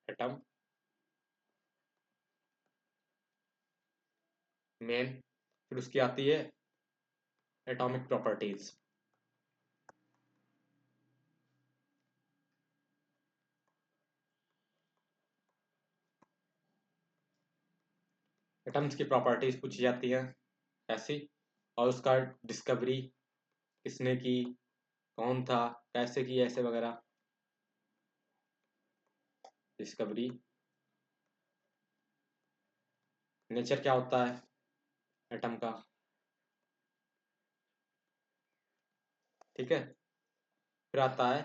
atom, main. फिर उसकी आती है एटॉमिक प्रॉपर्टीज। एटम्स की प्रॉपर्टीज पूछी जाती है ऐसी, और उसका डिस्कवरी किसने की, कौन था, कैसे की, ऐसे वगैरह। डिस्कवरी, नेचर क्या होता है एटम का, ठीक है। फिर आता है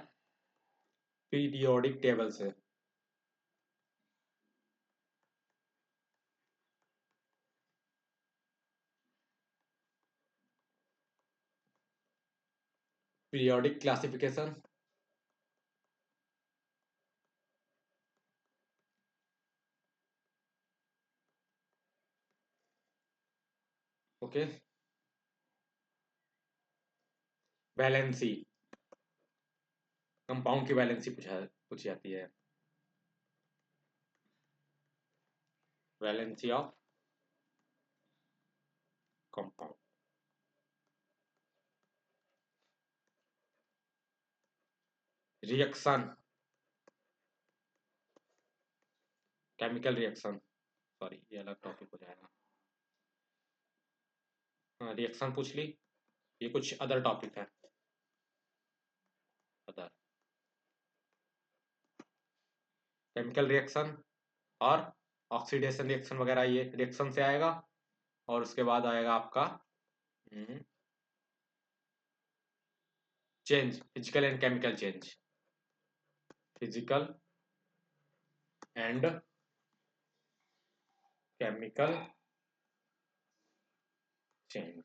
पीरियोडिक टेबल से। Periodic classification, okay. Valency, compound की वैलेंसी पूछी जाती है। Valency of compound. Reaction, chemical reaction, sorry ये अलग टॉपिक हो जाएगा। हाँ, रिएक्शन पूछ ली, ये कुछ अदर टॉपिक है, अदर। केमिकल रिएक्शन और ऑक्सीडेशन रिएक्शन वगैरह, ये रिएक्शन से आएगा। और उसके बाद आएगा आपका change, physical and chemical change, physical and chemical change.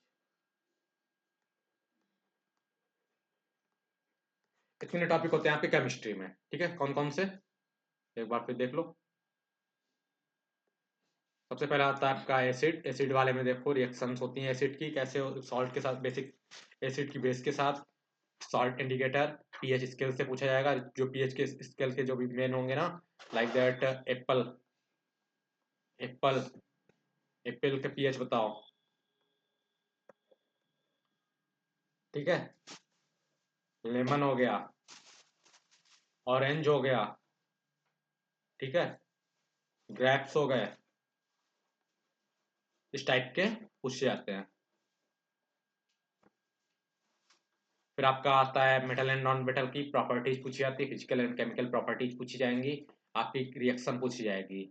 कितने टॉपिक होते हैं आपके केमिस्ट्री में, ठीक है, कौन कौन से, एक बार फिर देख लो। सबसे पहला आता है आपका एसिड। एसिड वाले में देखो रिएक्शंस होती हैं एसिड की, कैसे सॉल्ट के साथ, बेसिक एसिड की बेस के साथ। सॉल्ट इंडिकेटर, पीएच स्केल से पूछा जाएगा, जो पीएच के स्केल के जो भी मेन होंगे ना, like that Apple, Apple, Apple का पीएच बताओ। ठीक है, लेमन हो गया, ऑरेंज हो गया, ठीक है, ग्रेप्स हो गए, इस टाइप के पूछे जाते हैं। फिर आपका आता है मेटल एंड नॉन मेटल की प्रॉपर्टीज पूछी जाती है, फिजिकल एंड केमिकल प्रॉपर्टीज पूछी जाएंगी, आपकी रिएक्शन पूछी जाएगी।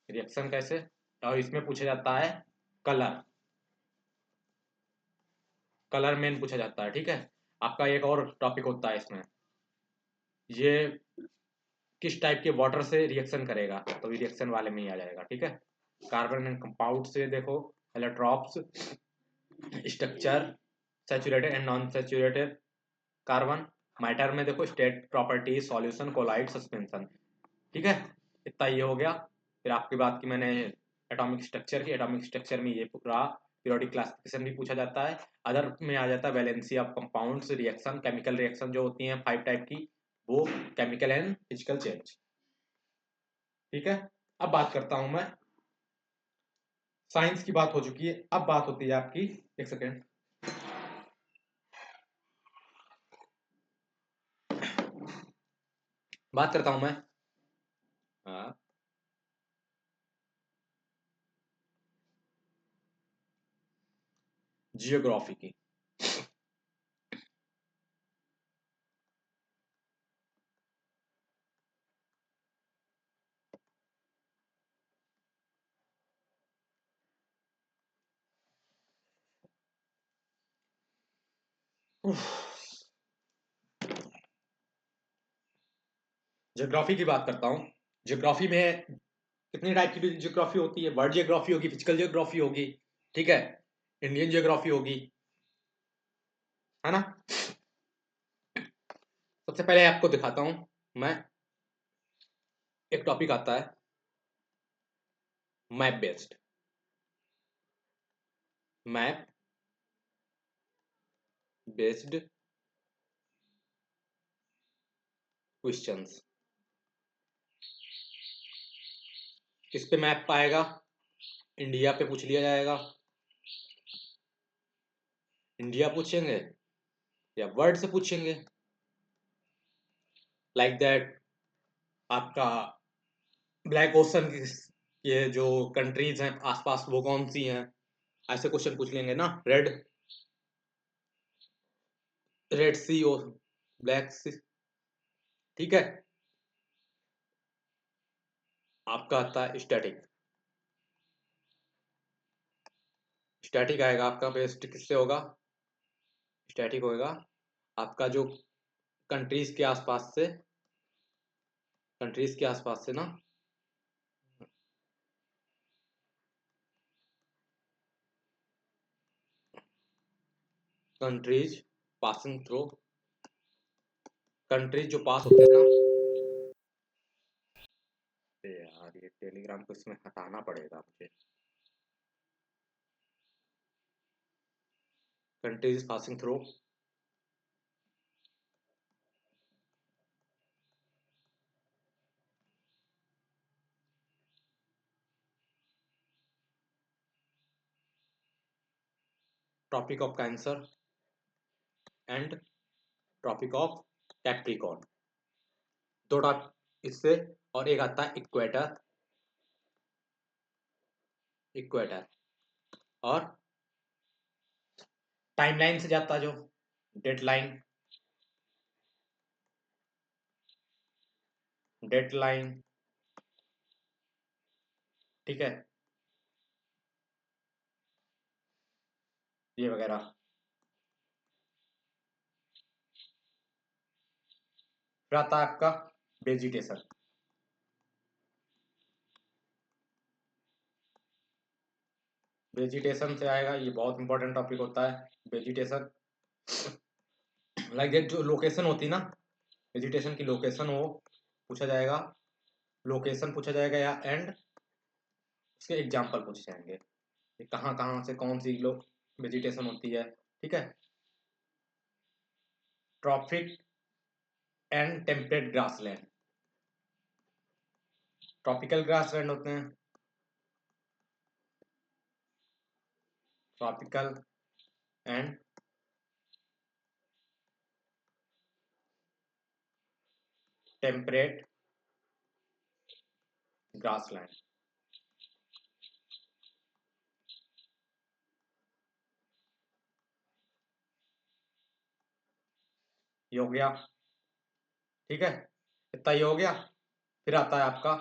रिएक्शन कैसे, और इसमें पूछा जाता है कलर, कलर मेन पूछा जाता है, ठीक है। आपका एक और टॉपिक होता है इसमें, ये किस टाइप के वाटर से रिएक्शन करेगा, तो रिएक्शन वाले में ही आ जाएगा, ठीक है। कार्बन एंड कंपाउंड से देखो, allotropes, structure, saturated and non saturated carbon, matter में देखो state property, solution, colloid, suspension, ठीक है। इतना ये हो गया। फिर आपकी बात की मैंने एटॉमिक स्ट्रक्चर की, एटॉमिक स्ट्रक्चर में ये पूरा पीरियोडिक क्लासिफिकेशन भी पूछा जाता है। अदर में आ जाता है valency of compounds, reaction, chemical reaction जो होती हैं 5 टाइप की, वो केमिकल एंड फिजिकल चेंज, ठीक है। अब बात करता हूं मैं, साइंस की बात हो चुकी है, अब बात होती है आपकी, एक सेकेंड, बात करता हूं मैं जियोग्राफी की। जियोग्राफी की बात करता हूँ। जियोग्राफी में कितनी टाइप की जियोग्राफी होती है, वर्ल्ड जियोग्राफी होगी, फिजिकल जियोग्राफी होगी, ठीक है, इंडियन जियोग्राफी होगी, है ना। सबसे पहले आपको दिखाता हूं मैं, एक टॉपिक आता है map based, map based questions. किस पे मैप पाएगा, इंडिया पे पूछ लिया जाएगा, इंडिया पूछेंगे या वर्ल्ड से पूछेंगे, लाइक दैट आपका ब्लैक ओशन की, ये जो कंट्रीज हैं आसपास वो कौन सी हैं, ऐसे क्वेश्चन पूछ लेंगे ना। रेड, रेड सी और ब्लैक सी, ठीक है। आपका आता है स्टैटिक, स्टैटिक आएगा आपका, बेस्ड किससे होगा, स्टैटिक होएगा आपका जो कंट्रीज के आसपास से, कंट्रीज के आसपास से ना, कंट्रीज पासिंग थ्रू, कंट्रीज जो पास होते हैं ना, यार ये टेलीग्राम को इसमें हटाना पड़ेगा मुझे, countries passing through, Tropic of Cancer and Tropic of Capricorn, दो टॉप इससे, और एक आता है इक्वेटर, इक्वेटर, और टाइमलाइन से जाता जो डेडलाइन, डेडलाइन, ठीक है, ये वगैरह। फिर आता है आपका वेजिटेशन, वेजिटेशन से आएगा, ये बहुत इंपॉर्टेंट टॉपिक होता है वेजिटेशन, लाइक दैट जो लोकेशन होती ना, वेजिटेशन की लोकेशन वो पूछा जाएगा, लोकेशन पूछा जाएगा, या एंड उसके एग्जाम्पल पूछे जाएंगे, कि कहाँ कहाँ से कौन सी लोग वेजिटेशन होती है, ठीक है। Tropic and temperate grassland, tropical grassland होते हैं, ट्रॉपिकल एंड टेम्परेट ग्रासलैंड। ये हो गया, ठीक है, इतना ये हो गया। फिर आता है आपका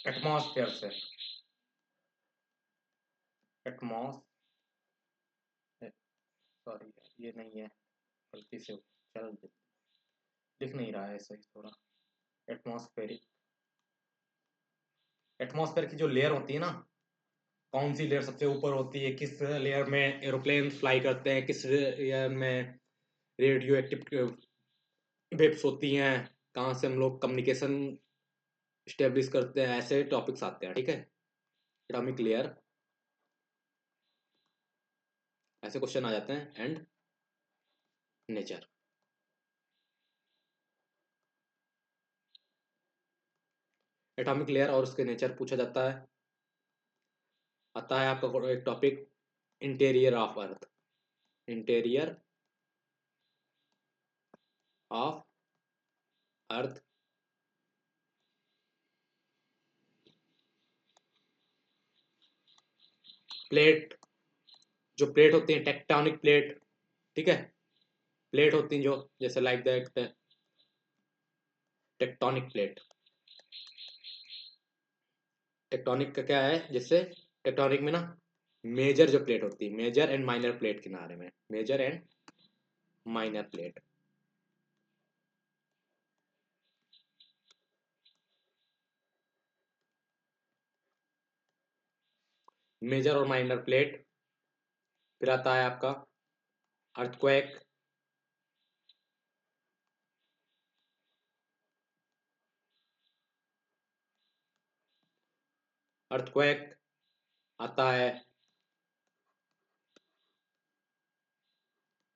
एटमॉस्फेयर से, एटमॉस सॉरी ये नहीं है, गलती से चल दिख नहीं रहा है सही थोड़ा। एटमॉस्फेरिक, एटमॉस्फेयर की जो लेयर होती है ना, कौन सी लेयर सबसे ऊपर होती है, किस लेयर में एरोप्लेन फ्लाई करते हैं, किस लेयर में रेडियो एक्टिव वेव्स होती हैं, कहाँ से हम लोग कम्युनिकेशन स्टेब्लिश करते हैं, ऐसे टॉपिक्स आते हैं, ठीक है। एटॉमिक लेयर, ऐसे क्वेश्चन आ जाते हैं। एंड नेचर, एटॉमिक लेयर और उसके नेचर पूछा जाता है। आता है आपका एक topic interior of earth, interior of earth, plate, जो प्लेट होती है टेक्टोनिक प्लेट, ठीक है, प्लेट होती हैं जो जैसे like that tectonic plate. Tectonic का क्या है, जैसे टेक्टोनिक में ना मेजर जो प्लेट होती है, मेजर एंड माइनर प्लेट किनारे में, major and minor plate. Major और माइनर प्लेट। फिर आता है आपका अर्थक्वेक, अर्थक्वेक आता है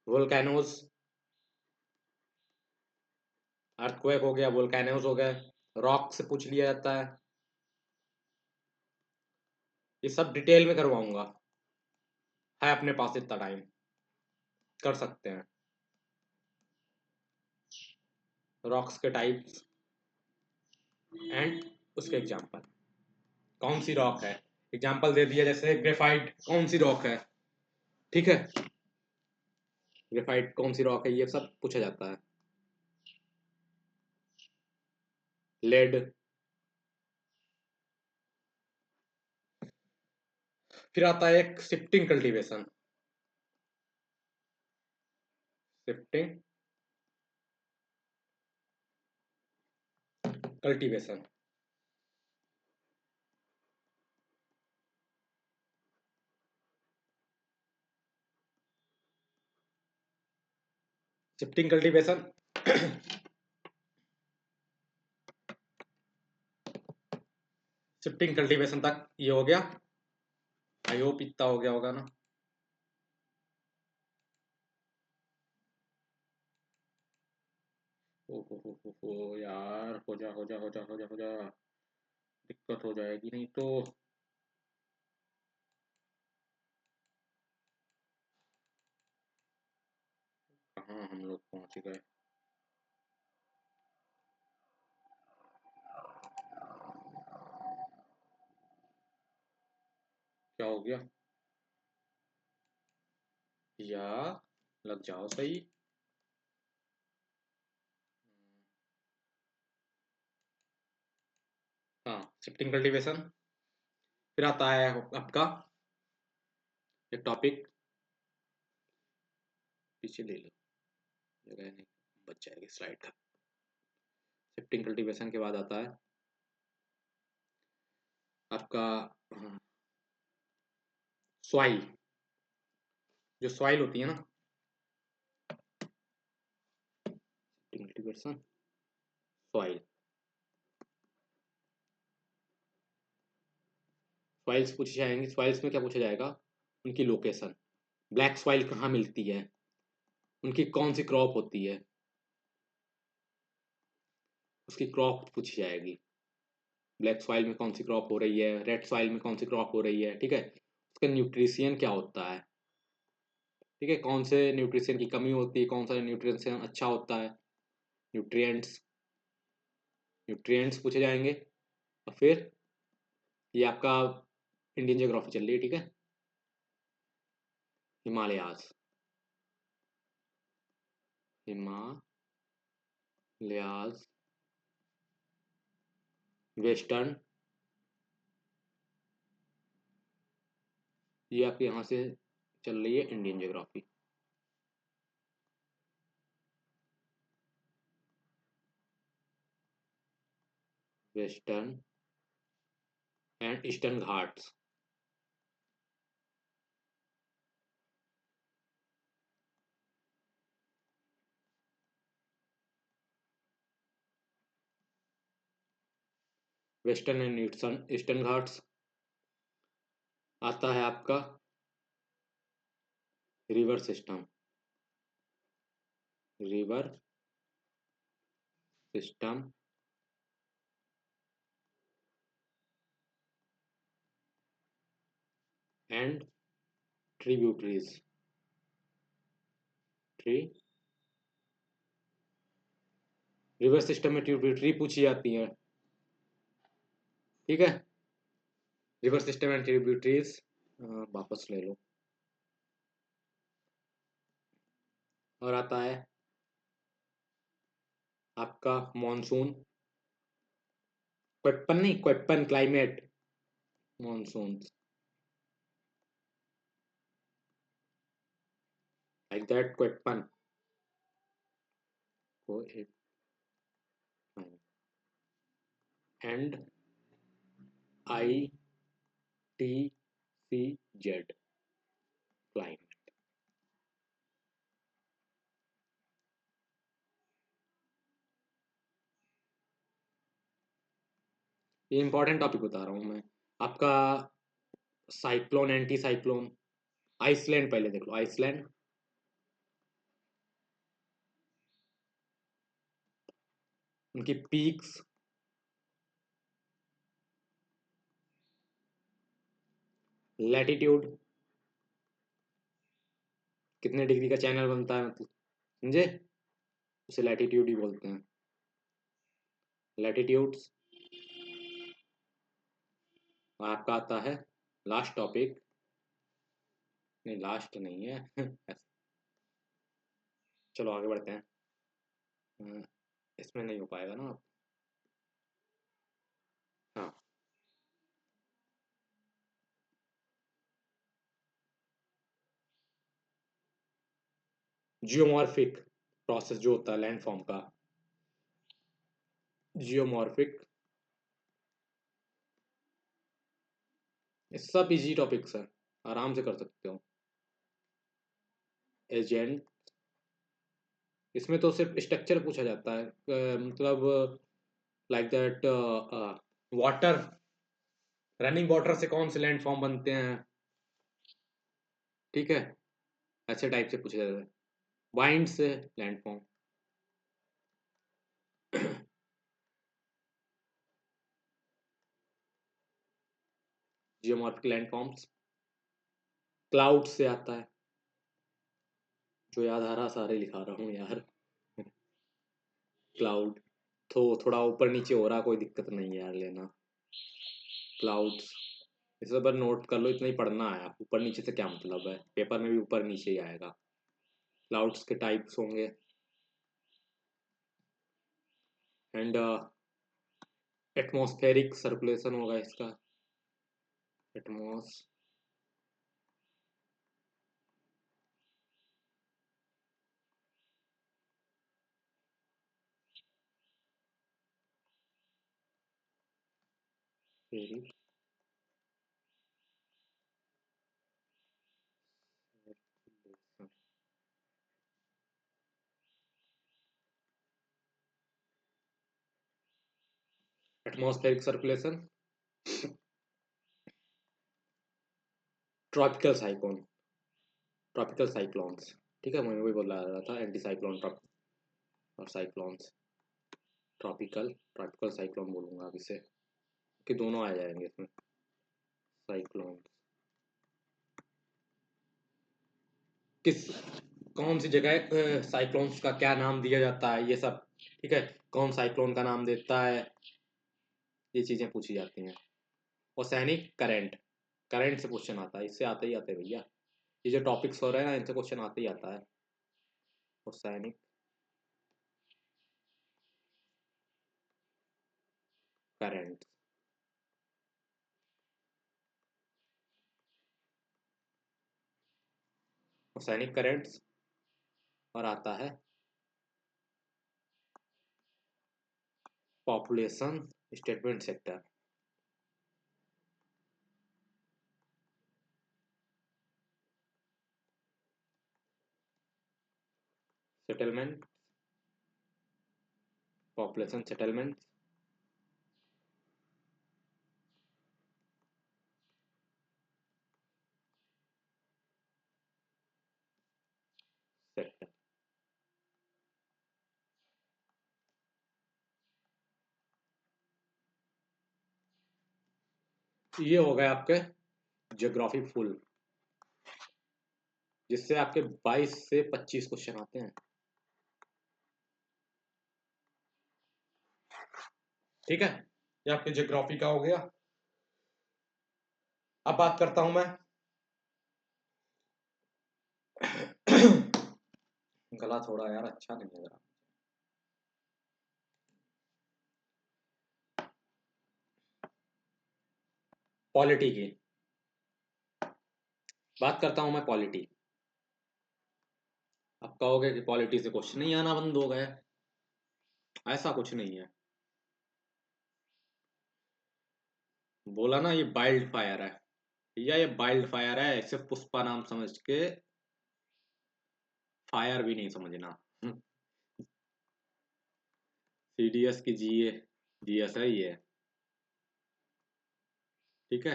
वोल्केनोज, अर्थक्वेक हो गया, वोल्केनोज हो गए, रॉक से पूछ लिया जाता है। ये सब डिटेल में करवाऊंगा, है अपने पास इतना टाइम, कर सकते हैं। रॉक्स के टाइप्स एंड उसके एग्जांपल, कौन सी रॉक है, एग्जांपल दे दिया जैसे ग्रेफाइट कौन सी रॉक है, ठीक है, ग्रेफाइट कौन सी रॉक है, ये सब पूछा जाता है। लेड, फिर आता है एक shifting cultivation, shifting cultivation, shifting cultivation shifting cultivation तक ये हो गया, आई होप इतना हो गया होगा ना। ओ यार, हो जा हो जा हो जा हो जा हो जा, दिक्कत हो जाएगी नहीं तो। कहाँ हम लोग पहुंच गए, क्या हो गया, या लग जाओ सही। हाँ, शिफ्टिंग कल्टीवेशन। फिर आता है आपका एक टॉपिक, पीछे ले लो, जगह नहीं बच जाएगी स्लाइड का। शिफ्टिंग कल्टीवेशन के बाद आता है आपका सॉइल, जो सॉइल होती है ना, कल्टीवेशन सॉइल, सॉइल्स पूछी जाएंगी। सॉइल्स में क्या पूछा जाएगा, उनकी लोकेशन, ब्लैक सॉइल कहाँ मिलती है, उनकी कौन सी क्रॉप होती है, उसकी क्रॉप पूछी जाएगी, ब्लैक सॉइल में कौन सी क्रॉप हो रही है, रेड सॉइल में कौन सी क्रॉप हो रही है, ठीक है, इसका न्यूट्रिशन क्या होता है, ठीक है, कौन से न्यूट्रिशन की कमी होती है, कौन सा न्यूट्रिशन अच्छा होता है, न्यूट्रिएंट्स, न्यूट्रिएंट्स पूछे जाएंगे। और फिर ये आपका इंडियन ज्योग्राफी चल रही है, ठीक है। हिमालयाज, हिमालयाज, वेस्टर्न, ये आपके यहाँ से चल रही है Indian geography. Western and eastern Ghats, western and eastern eastern Ghats. आता है आपका river system, river system and tributaries, tree, river system में ट्रिब्यूटरी पूछी जाती है, ठीक है। रिवर सिस्टम एंड ट्रिब्यूटरीज वापस ले लो। और आता है आपका मॉनसून, क्वेपन नहीं, Koppen climate, monsoon, like that, Koppen को एक and I T C Z, climate. ये इंपॉर्टेंट टॉपिक बता रहा हूँ मैं आपका। साइक्लोन, एंटी साइक्लोन, आइसलैंड पहले देख लो, आइसलैंड, उनकी पीक्स, लैटिट्यूड, कितने डिग्री का चैनल बनता है, मतलब समझे, उसे लैटिट्यूड ही बोलते हैं, लैटिट्यूड्स। आपका आता है लास्ट टॉपिक, नहीं लास्ट नहीं है चलो आगे बढ़ते हैं। इसमें नहीं हो पाएगा ना आप, हाँ। जियोमॉर्फिक प्रोसेस जो होता है लैंडफॉर्म का, जियोमॉर्फिक, ये सब इजी टॉपिक्स है, आराम से कर सकते हो। एजेंट, इसमें तो सिर्फ स्ट्रक्चर पूछा जाता है, मतलब like that, water, running water से कौन से लैंडफॉर्म बनते हैं, ठीक है, ऐसे टाइप से पूछा जाता है, वाइंड से लैंडफॉर्म जियोमॉर्फिक लैंडफॉर्म्स, क्लाउड से आता है, जो याद आ रहा सारे लिखा रहा हूँ यार क्लाउड, तो थोड़ा ऊपर नीचे हो रहा, कोई दिक्कत नहीं है यार लेना, क्लाउड्स, इसे पर नोट कर लो, इतना ही पढ़ना है, ऊपर नीचे से क्या मतलब है, पेपर में भी ऊपर नीचे ही आएगा। क्लाउड्स के टाइप्स होंगे, एंड एटमॉस्फेरिक सर्कुलेशन होगा इसका, atmospheric, atmospheric circulation, tropical cyclone, tropical cyclones, ठीक है, मैं वही बोला रहा था, एंटी साइक्लोन और साइक्लोन्स, ट्रॉपिकल, ट्रॉपिकल साइक्लोन बोलूंगा अब इसे, कि दोनों आ जाएंगे इसमें, साइक्लोन, किस कौन सी जगह साइक्लोन्स का क्या नाम दिया जाता है, ये सब। ठीक है, कौन साइक्लोन का नाम देता है, ये चीज़ें पूछी जाती हैं। ओसेनिक करंट, करंट से क्वेश्चन आता है, इससे आते ही आते हैं भैया। ये जो टॉपिक्स हो रहे हैं ना, इनसे क्वेश्चन आते ही आता है। ओसेनिक करंट, ओसेनिक करंट्स, और आता है population statement sector. Settlement, population settlement sector. ये हो गए आपके ज्योग्राफी फुल, जिससे आपके 22 से 25 क्वेश्चन आते हैं। ठीक है, ये आपके ज्योग्राफी का हो गया। अब बात करता हूं मैं गला थोड़ा यार अच्छा नहीं लग रहा। पॉलिटी की बात करता हूं मैं, पॉलिटी। अब कहोगे कि पॉलिटी से क्वेश्चन नहीं आना बंद हो गए, ऐसा कुछ नहीं है। बोला ना, ये वाइल्ड फायर है भैया, ये वाइल्ड फायर है, सिर्फ पुष्पा नाम समझ के फायर भी नहीं समझना। सीडीएस की जीए, जीएस है ये। ठीक है,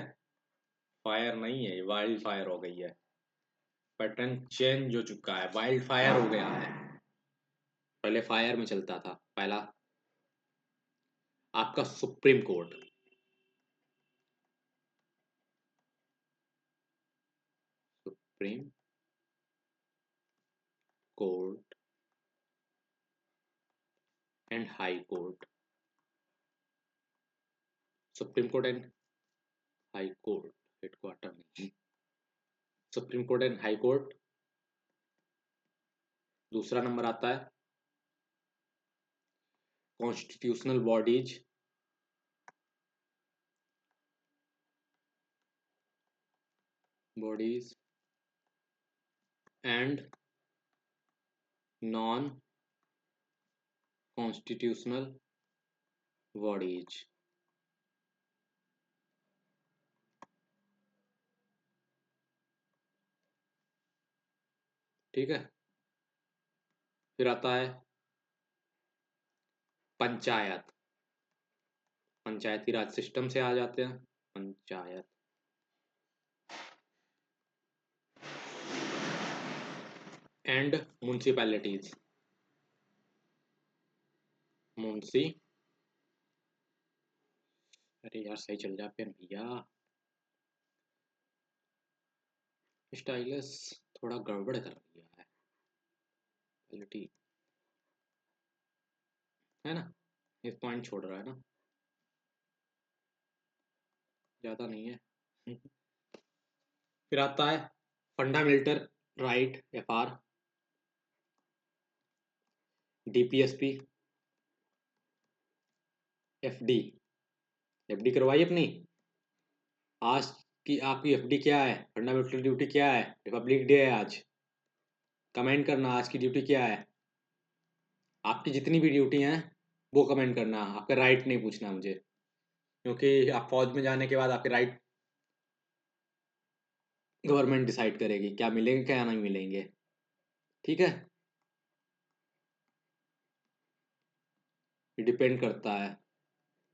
फायर नहीं है, वाइल्ड फायर हो गई है। पैटर्न चेंज हो चुका है, वाइल्ड फायर हो गया है। पहले फायर में चलता था। पहला आपका Supreme Court, Supreme Court and High Court, Supreme Court and High Court, headquarter नहीं, Supreme Court and High Court. दूसरा नंबर आता है constitutional bodies, bodies and non constitutional bodies. ठीक है, फिर आता है पंचायत, पंचायती राज सिस्टम से आ जाते हैं पंचायत। एंड म्युनिसिपैलिटीज, मुंशी, अरे यार सही चल जा पेन भैया, स्टाइलस थोड़ा गड़बड़ कर दिया है, क्वालिटी है ना, एक पॉइंट छोड़ रहा है ना, ज़्यादा नहीं है। फिर आता है fundamental right, FR, DPSP, FD, FD करवाई अपनी। आज की आपकी एफडी क्या है, फंडामेंटल ड्यूटी क्या है, रिपब्लिक डे है आज, कमेंट करना आज की ड्यूटी क्या है। आपकी जितनी भी ड्यूटी हैं वो कमेंट करना, आपका राइट नहीं पूछना मुझे, क्योंकि आप फौज में जाने के बाद आपके राइट गवर्नमेंट डिसाइड करेगी, क्या मिलेंगे क्या नहीं मिलेंगे। ठीक है, ये डिपेंड करता है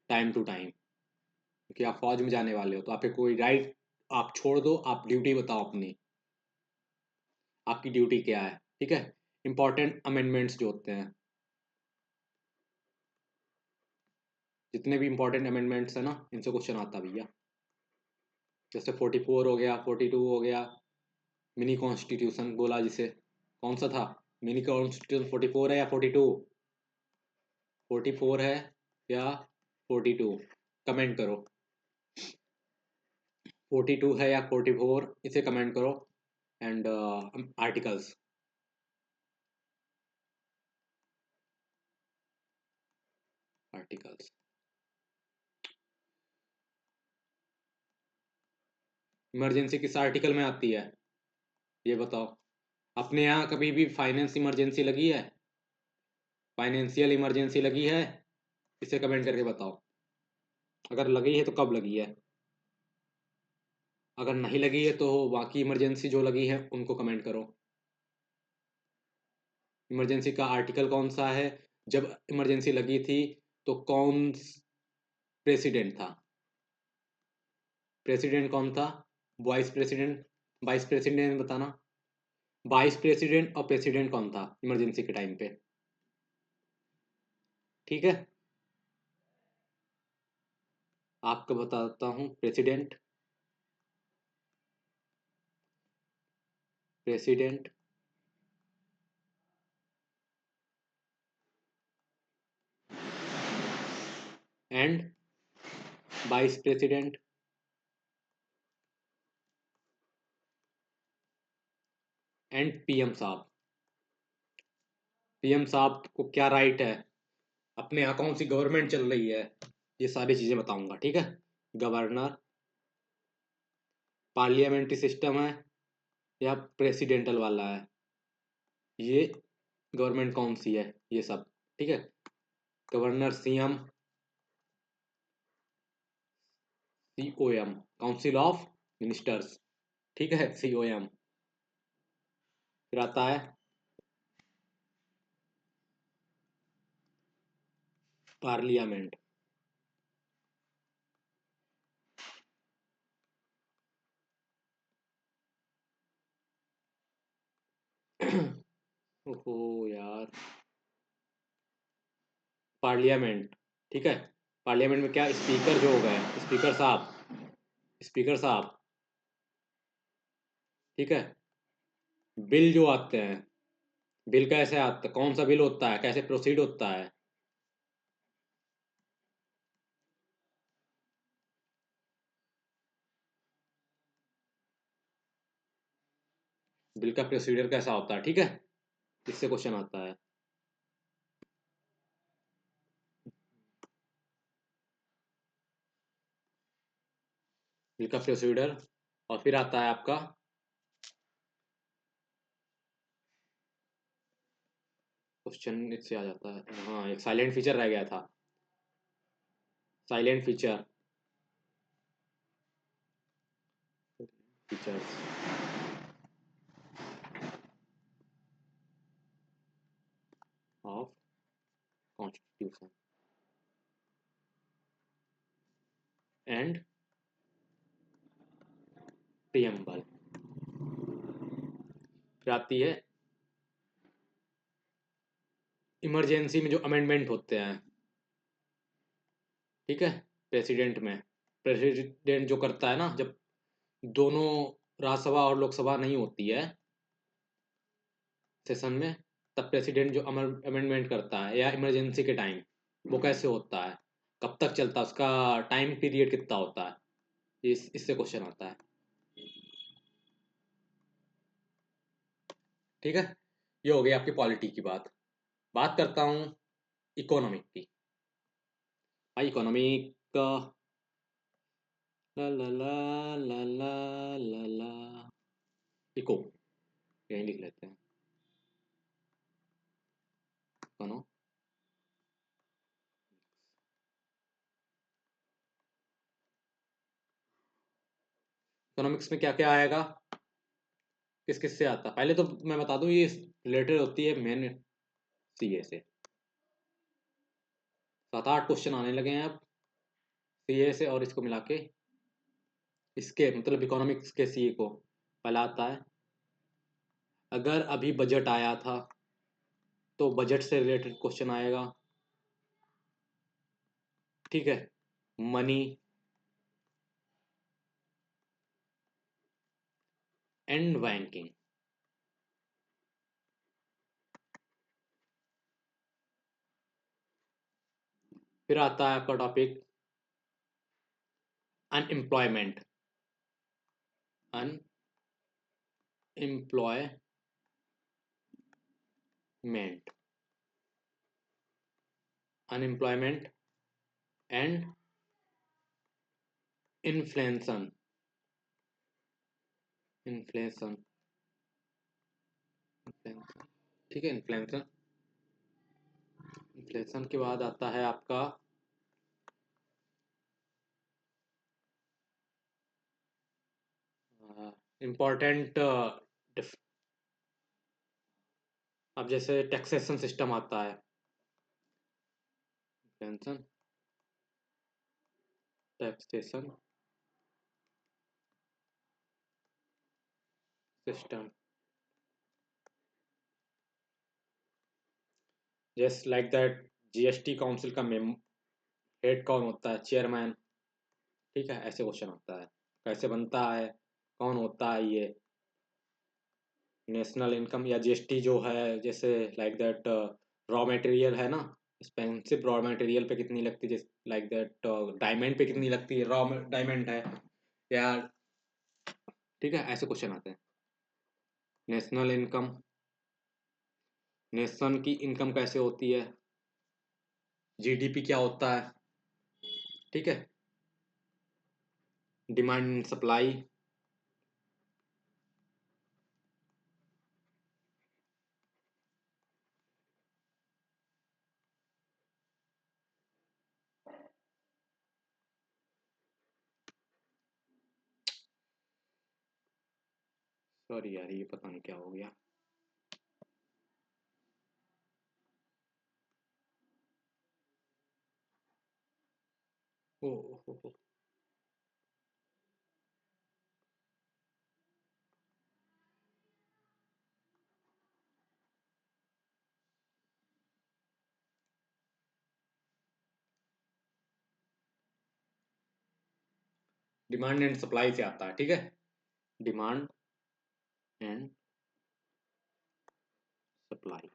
टाइम टू टाइम, क्योंकि आप फौज में जाने वाले हो तो आपके कोई राइट आप छोड़ दो, आप ड्यूटी बताओ अपनी, आपकी ड्यूटी क्या है। ठीक है, इंपॉर्टेंट अमेंडमेंट्स जो होते हैं, जितने भी इंपॉर्टेंट अमेंडमेंट्स हैं ना, इनसे क्वेश्चन आता भैया। जैसे 44 हो गया, 42 हो गया, मिनी कॉन्स्टिट्यूशन बोला जिसे, कौन सा था? मिनी कॉन्स्टिट्यूशन 44 है या 42? 44 है या 42? कमेंट करो। 42 है या 44, इसे कमेंट करो। एंड आर्टिकल्स, आर्टिकल्स इमरजेंसी किस आर्टिकल में आती है ये बताओ। अपने यहाँ कभी भी फाइनेंस इमरजेंसी लगी है? फाइनेंशियल इमरजेंसी लगी है? इसे कमेंट करके बताओ। अगर लगी है तो कब लगी है? अगर नहीं लगी है तो बाकी इमरजेंसी जो लगी है उनको कमेंट करो। इमरजेंसी का आर्टिकल कौन सा है? जब इमरजेंसी लगी थी तो कौन प्रेसिडेंट था? प्रेसिडेंट कौन था? वाइस प्रेसिडेंट, वाइस प्रेसिडेंट बताना। वाइस प्रेसिडेंट और प्रेसिडेंट कौन था इमरजेंसी के टाइम पे? ठीक है, आपको बताता हूँ। President, president and vice president and PM साहब। पीएम साहब को क्या राइट है, अपने यहाँ कौन सी गवर्नमेंट चल रही है, ये सारी चीजें बताऊंगा। ठीक है, गवर्नर, पार्लियामेंट्री सिस्टम है या प्रेसिडेंटल वाला है, ये गवर्नमेंट कौन सी है, ये सब। ठीक है, governor, CM, COM, council of ministers. ठीक है, सीओएम। फिर आता है पार्लियामेंट। ओहो यार, पार्लियामेंट। ठीक है, पार्लियामेंट में क्या स्पीकर जो हो गए, स्पीकर साहब, स्पीकर साहब। ठीक है, बिल जो आते हैं, बिल कैसे आता है, कौन सा बिल होता है, कैसे प्रोसीड होता है? बिल का प्रोसीजर कैसा होता है? ठीक है, इससे क्वेश्चन आता है। बिल का प्रोसीजर, और फिर आता है आपका क्वेश्चन, इससे आ जाता है। हाँ, एक साइलेंट फीचर रह गया था, silent feature, features of constitution and preamble. फिर आती है इमरजेंसी में जो अमेंडमेंट होते हैं। ठीक है, प्रेसिडेंट में, प्रेसिडेंट जो करता है ना, जब दोनों राज्यसभा और लोकसभा नहीं होती है सेशन में, तब प्रेसिडेंट जो अमेंडमेंट करता है या इमरजेंसी के टाइम, वो कैसे होता है, कब तक चलता है, उसका टाइम पीरियड कितना होता है, इससे क्वेश्चन आता है। ठीक है, ये हो गई आपकी पॉलिटी की बात। बात करता हूँ इकोनॉमिक की। भाई इकोनॉमिक का, ला ला ला ला ला ला ला, इको, यही लिख लेते हैं, इकोनो। इकोनॉमिक्स में क्या क्या आएगा, किस किस से आता, पहले तो मैं बता दूं, ये रिलेटेड होती है मेन सीए से। 7-8 क्वेश्चन आने लगे हैं अब सीए से, और इसको मिला के, इसके मतलब इकोनॉमिक्स के सीए को। पहला आता है, अगर अभी बजट आया था तो बजट से रिलेटेड क्वेश्चन आएगा। ठीक है, मनी, एंड बैंकिंग। फिर आता है आपका topic unemployment. Unemployment unemployment and inflation. Inflation, ठीक है। इन्फ्लेशन, इन्फ्लेशन के बाद आता है आपका इम्पोर्टेंट। अब जैसे टैक्सेशन सिस्टम आता है, inflation, taxation system, just like that. GST council का मेम हेड कौन होता है? चेयरमैन। ठीक है, ऐसे क्वेश्चन आता है। कैसे बनता है, कौन होता है ये? नेशनल इनकम या जीएसटी जो है, जैसे लाइक दैट रॉ मटेरियल है ना, एक्सपेंसिव रॉ मटेरियल पे कितनी लगती है, लाइक दैट डायमंड पे कितनी लगती है, रॉ डायमंड है या, ठीक है, ऐसे क्वेश्चन आते हैं। नेशनल इनकम, नेशन की इनकम कैसे होती है, जीडीपी क्या होता है, ठीक है। डिमांड एंड सप्लाई, सॉरी यार ये पता नहीं क्या हो गया। ओ, डिमांड एंड सप्लाई से आता है, ठीक है। Demand and supply,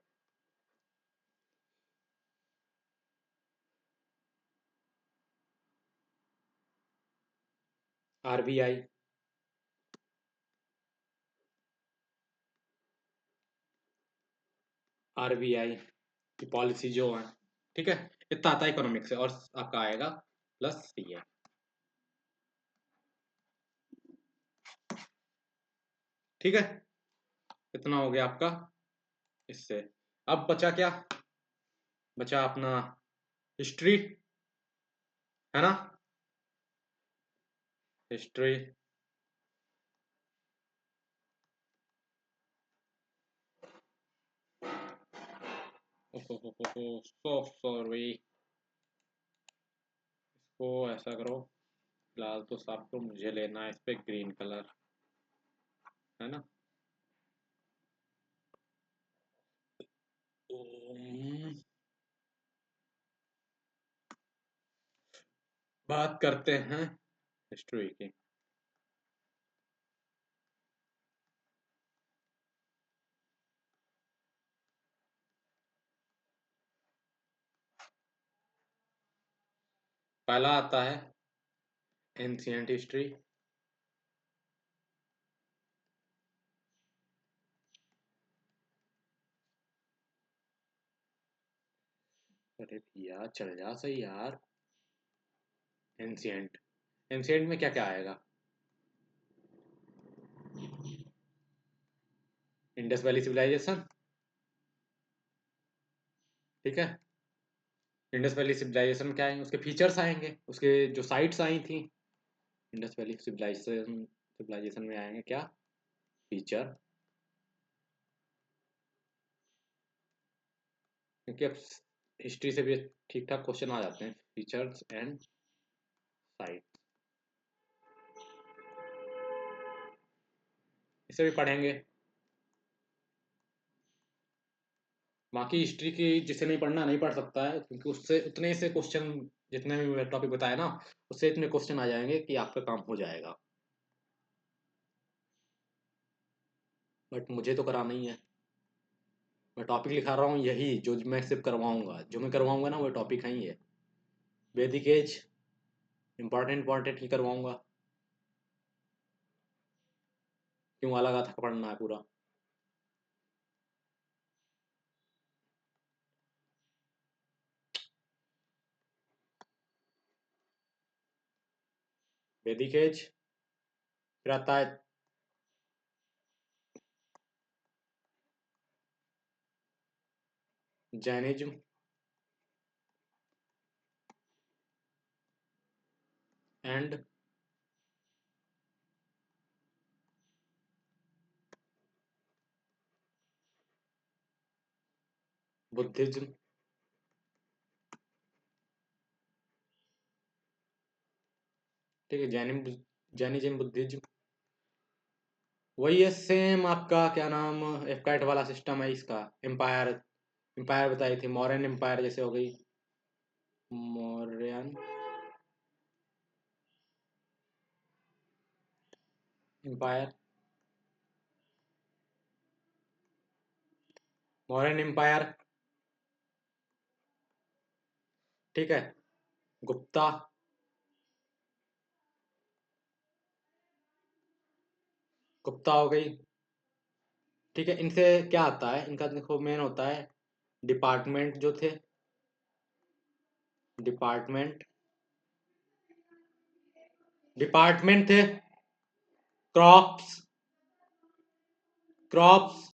RBI, RBI की पॉलिसी जो है, ठीक है। इतना आता है इकोनॉमिक्स से, और आपका आएगा प्लस सी है, ठीक है। इतना हो गया आपका इससे। अब बचा क्या? बचा अपना हिस्ट्री, है ना। हिस्ट्री, सो सॉरी, इसको ऐसा करो, फिलहाल तो साफ करो, मुझे लेना है इस पे ग्रीन कलर, है ना। बात करते हैं हिस्ट्री की। पहला आता है एंशियंट हिस्ट्री, अरे भैया चल जा सही यार। एंशियंट, एंशियंट में क्या क्या आएगा? इंडस वैली सिविलाइजेशन, ठीक है। इंडस वैली सिविलाइजेशन में क्या आएंगे? उसके फीचर्स आएंगे, उसके जो साइट्स आई थी। इंडस वैली सिविलाइजेशन, सिविलाइजेशन में आएंगे क्या? फीचर, क्योंकि अब हिस्ट्री से भी ठीक ठाक क्वेश्चन आ जाते हैं। फीचर्स एंड साइट, इसे भी पढ़ेंगे। बाकी हिस्ट्री की जिसे नहीं पढ़ना नहीं पढ़ सकता है, क्योंकि उससे उतने से क्वेश्चन, जितने भी टॉपिक बताए ना, उससे इतने क्वेश्चन आ जाएंगे कि आपका काम हो जाएगा। बट मुझे तो कराना ही है। मैं टॉपिक लिखा रहा हूँ यही जो मैं सिर्फ करवाऊंगा, जो मैं करवाऊंगा ना वो टॉपिक है ही है। वैदिक एज इंपॉर्टेंट ही करवाऊंगा। क्यों अलग था पढ़ना है पूरा। वैदिक एज, फिर आता है जैनिज्म, एंड बुद्धिज्म। ठीक है, जैनिज्म बुद्धिज्म वही है सेम आपका, क्या नाम, एफकाइट वाला सिस्टम है इसका। एम्पायर, एम्पायर बताई थी, मौर्यन एम्पायर जैसे हो गई, मौर्यन एम्पायर, मौर्यन एम्पायर। ठीक है, गुप्ता, गुप्ता हो गई। ठीक है, इनसे क्या आता है, इनका देखो मेन होता है डिपार्टमेंट जो थे, डिपार्टमेंट, डिपार्टमेंट थे, क्रॉप्स, क्रॉप्स